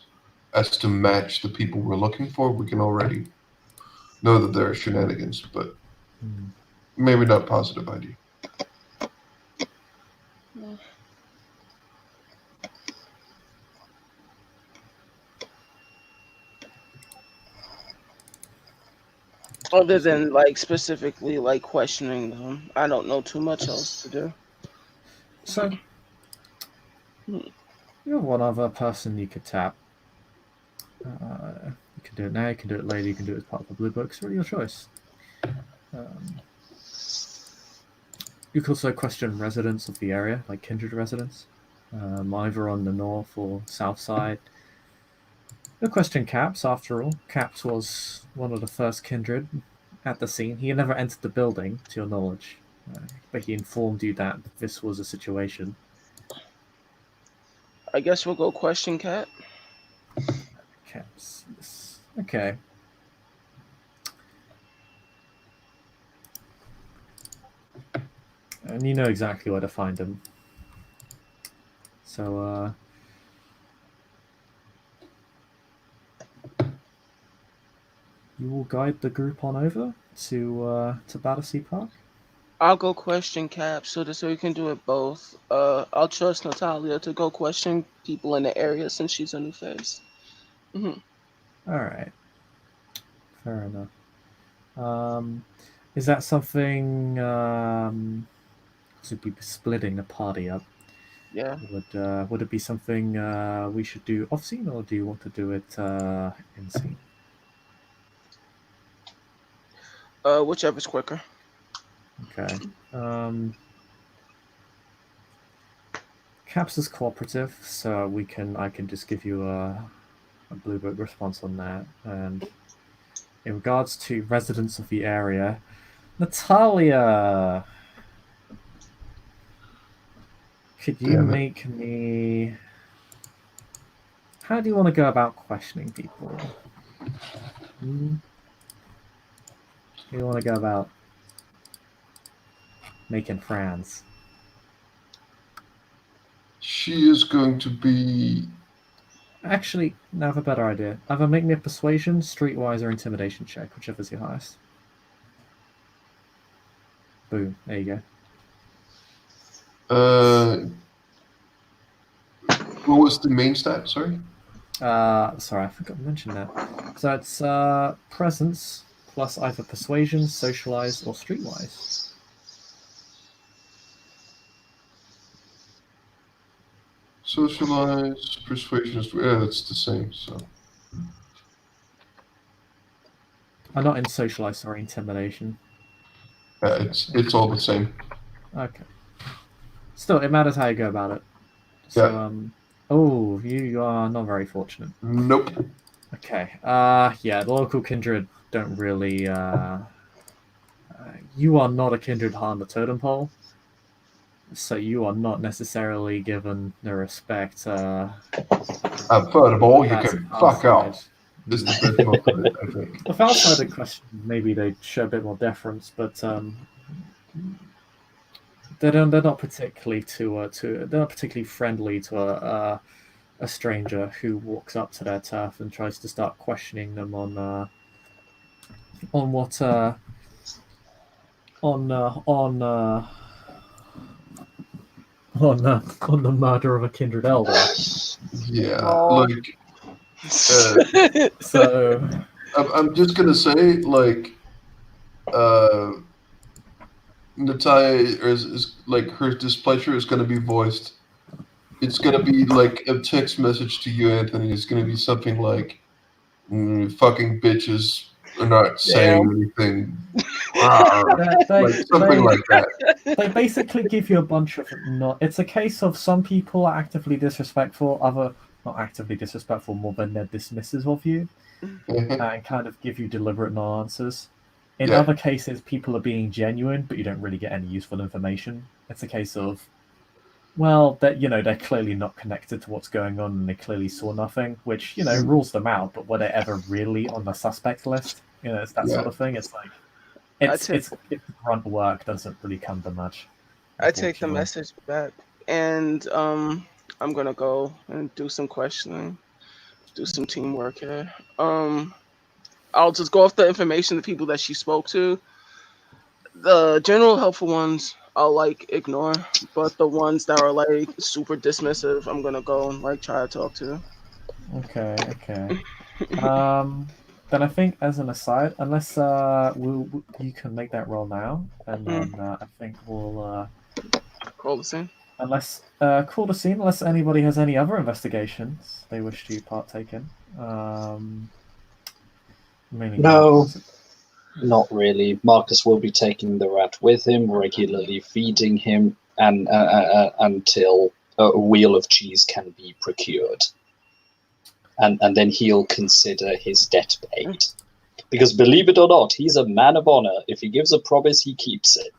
[SPEAKER 3] as to match the people we're looking for, we can already know that there are shenanigans, but maybe not positive idea.
[SPEAKER 2] Other than like specifically like questioning them, I don't know too much else to do.
[SPEAKER 1] So, you have one other person you could tap. You can do it now, you can do it later, you can do it as part of the blue book. It's really your choice. You could also question residents of the area, like kindred residents, either on the north or south side. You'll question Caps, after all. Caps was one of the first kindred at the scene. He had never entered the building, to your knowledge, but he informed you that this was a situation.
[SPEAKER 2] I guess we'll go question Cat.
[SPEAKER 1] Caps. Yes. Okay. And you know exactly where to find him. So, you will guide the group on over to Battersea Park?
[SPEAKER 2] I'll go question Cap so we can do it both. I'll trust Natalia to go question people in the area since she's a new face.
[SPEAKER 1] Alright. Fair enough. Is that something... we'd be splitting the party up.
[SPEAKER 2] Yeah.
[SPEAKER 1] Would it be something we should do off-scene, or do you want to do it in-scene?
[SPEAKER 2] Whichever's quicker.
[SPEAKER 1] Okay. Caps is cooperative, so I can just give you a blue book response on that. And in regards to residents of the area, Natalia, could you
[SPEAKER 3] Damn it.
[SPEAKER 1] make me? How do you want to go about questioning people? How do you want to go about making friends?
[SPEAKER 3] She is going to be.
[SPEAKER 1] Actually, I have a better idea. Either make me a persuasion, streetwise, or intimidation check, whichever's your highest. Boom. There you go.
[SPEAKER 3] What was the main stat? Sorry.
[SPEAKER 1] Sorry, I forgot to mention that. So it's presence plus either persuasion, socialize, or streetwise.
[SPEAKER 3] Socialize, persuasion. Yeah, it's the same. So.
[SPEAKER 1] I'm not in socialize, sorry, intimidation.
[SPEAKER 3] Yeah, it's all the same.
[SPEAKER 1] Okay. Still, it matters how you go about it. So, oh, you are not very fortunate.
[SPEAKER 3] Nope.
[SPEAKER 1] Okay. Yeah, the local kindred don't really. You are not a kindred high on the totem pole, so you are not necessarily given the respect.
[SPEAKER 3] Third of all, you
[SPEAKER 1] that's
[SPEAKER 3] can fuck
[SPEAKER 1] outside.
[SPEAKER 3] off. This is the best one for it, I think.
[SPEAKER 1] If outside the question, maybe they show a bit more deference, but they're not particularly they're not particularly friendly to a stranger who walks up to their turf and tries to start questioning them on what on the murder of a kindred elder.
[SPEAKER 3] Yeah,
[SPEAKER 2] Oh.
[SPEAKER 3] like.
[SPEAKER 1] So
[SPEAKER 3] I'm just gonna say, like, Natalia is like, her displeasure is gonna be voiced. It's gonna be like a text message to you, Anthony. It's gonna be something like, "Fucking bitches are not saying anything." Like something like that.
[SPEAKER 1] They basically give you a bunch of it's a case of some people are actively disrespectful, other not actively disrespectful, more than they're dismissive of you, and kind of give you deliberate non-answers. In other cases, people are being genuine, but you don't really get any useful information. It's a case of, well, that they're clearly not connected to what's going on, and they clearly saw nothing, which rules them out. But were they ever really on the suspect list? It's that sort of thing. It's like it's grunt work doesn't really come to much.
[SPEAKER 2] I take the message back, and I'm gonna go and do some questioning, do some teamwork here. I'll just go off the information, the people that she spoke to. The general helpful ones I'll like ignore, but the ones that are like super dismissive, I'm gonna go and like try to talk to.
[SPEAKER 1] Okay. Then I think, as an aside, unless you can make that roll now, and then I think we'll
[SPEAKER 2] Call the scene.
[SPEAKER 1] call the scene. Unless anybody has any other investigations they wish to partake in. Mainly
[SPEAKER 5] No.
[SPEAKER 1] Marcus.
[SPEAKER 5] Not really. Marcus will be taking the rat with him, regularly feeding him, and until a wheel of cheese can be procured, and then he'll consider his debt paid. Because believe it or not, he's a man of honor. If he gives a promise, he keeps it.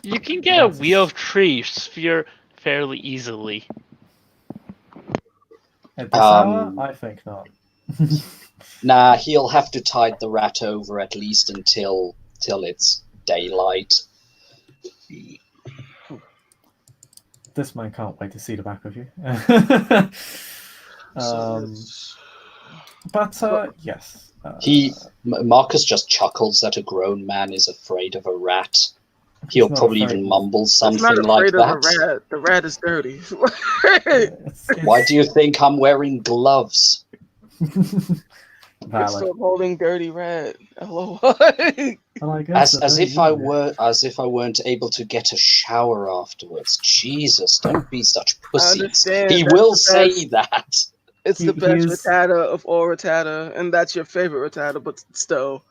[SPEAKER 4] You can get a wheel of trees fairly easily.
[SPEAKER 1] At this hour, I think not.
[SPEAKER 5] Nah, he'll have to tide the rat over at least until it's daylight.
[SPEAKER 1] This man can't wait to see the back of you. But yes.
[SPEAKER 5] Marcus just chuckles that a grown man is afraid of a rat. He'll probably even mumble something
[SPEAKER 2] not
[SPEAKER 5] like
[SPEAKER 2] afraid of
[SPEAKER 5] that.
[SPEAKER 2] the rat. The rat is dirty.
[SPEAKER 5] Why do you think I'm wearing gloves?
[SPEAKER 2] You're still holding dirty rat. LOL.
[SPEAKER 5] As if I weren't able to get a shower afterwards. Jesus, don't be such pussies. He will say that.
[SPEAKER 2] It's the best rattata of all rattata, and that's your favorite rattata, but still.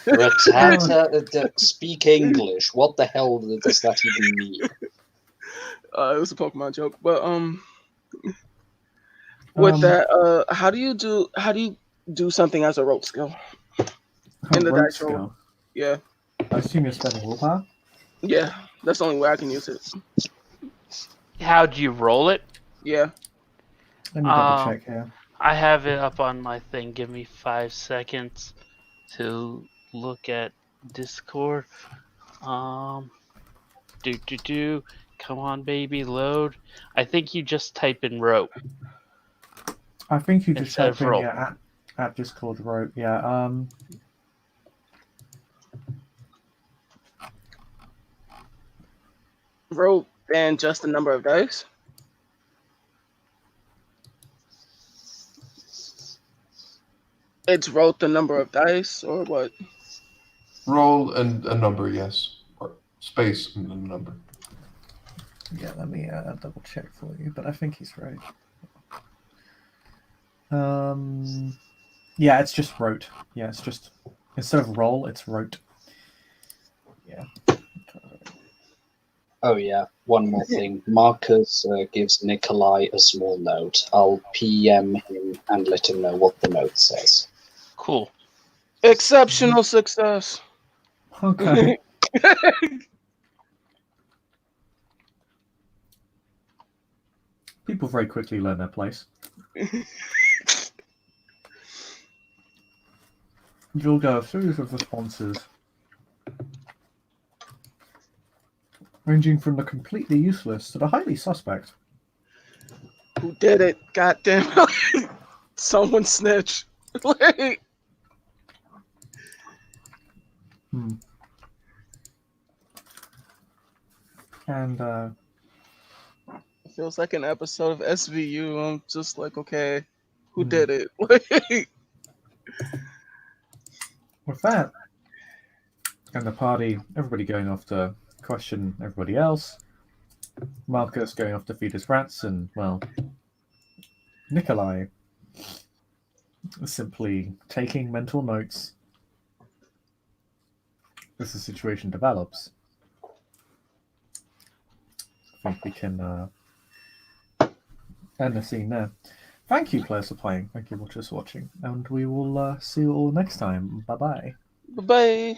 [SPEAKER 5] Rattata, speak English. What the hell does that even mean?
[SPEAKER 2] It was a Pokemon joke, but with that, how do you do something as a rope skill? In the dice roll. Yeah.
[SPEAKER 1] I assume you're spending willpower?
[SPEAKER 2] Yeah, that's the only way I can use it.
[SPEAKER 4] How do you roll it?
[SPEAKER 2] Yeah.
[SPEAKER 1] Let me double check here.
[SPEAKER 4] I have it up on my thing. Give me 5 seconds to look at Discord. Come on, baby, load. I think you just type in rope.
[SPEAKER 1] I think you just type in at Discord rope. Yeah.
[SPEAKER 2] Rope and just the number of dice. It's wrote the number of dice, or what?
[SPEAKER 3] Roll and a number, yes. Or space and a number.
[SPEAKER 1] Yeah, let me double check for you, but I think he's right. Yeah, it's just wrote. Yeah, it's just, instead of roll, it's wrote. Yeah.
[SPEAKER 5] Oh yeah, one more thing. Marcus gives Nikolai a small note. I'll PM him and let him know what the note says.
[SPEAKER 4] Cool.
[SPEAKER 2] Exceptional success.
[SPEAKER 1] Okay. People very quickly learn their place. You'll get a series of responses, ranging from the completely useless to the highly suspect.
[SPEAKER 2] Who did it? Goddamn! Someone snitch.
[SPEAKER 1] And
[SPEAKER 2] it feels like an episode of SVU. I'm just like, okay, who did it?
[SPEAKER 1] With that, and the party, everybody going off to question everybody else, Marcus going off to feed his rats, and, well, Nikolai simply taking mental notes as the situation develops. I think we can end the scene there. Thank you, players, for playing. Thank you, watchers, for watching. And we will see you all next time. Bye-bye.
[SPEAKER 2] Bye-bye.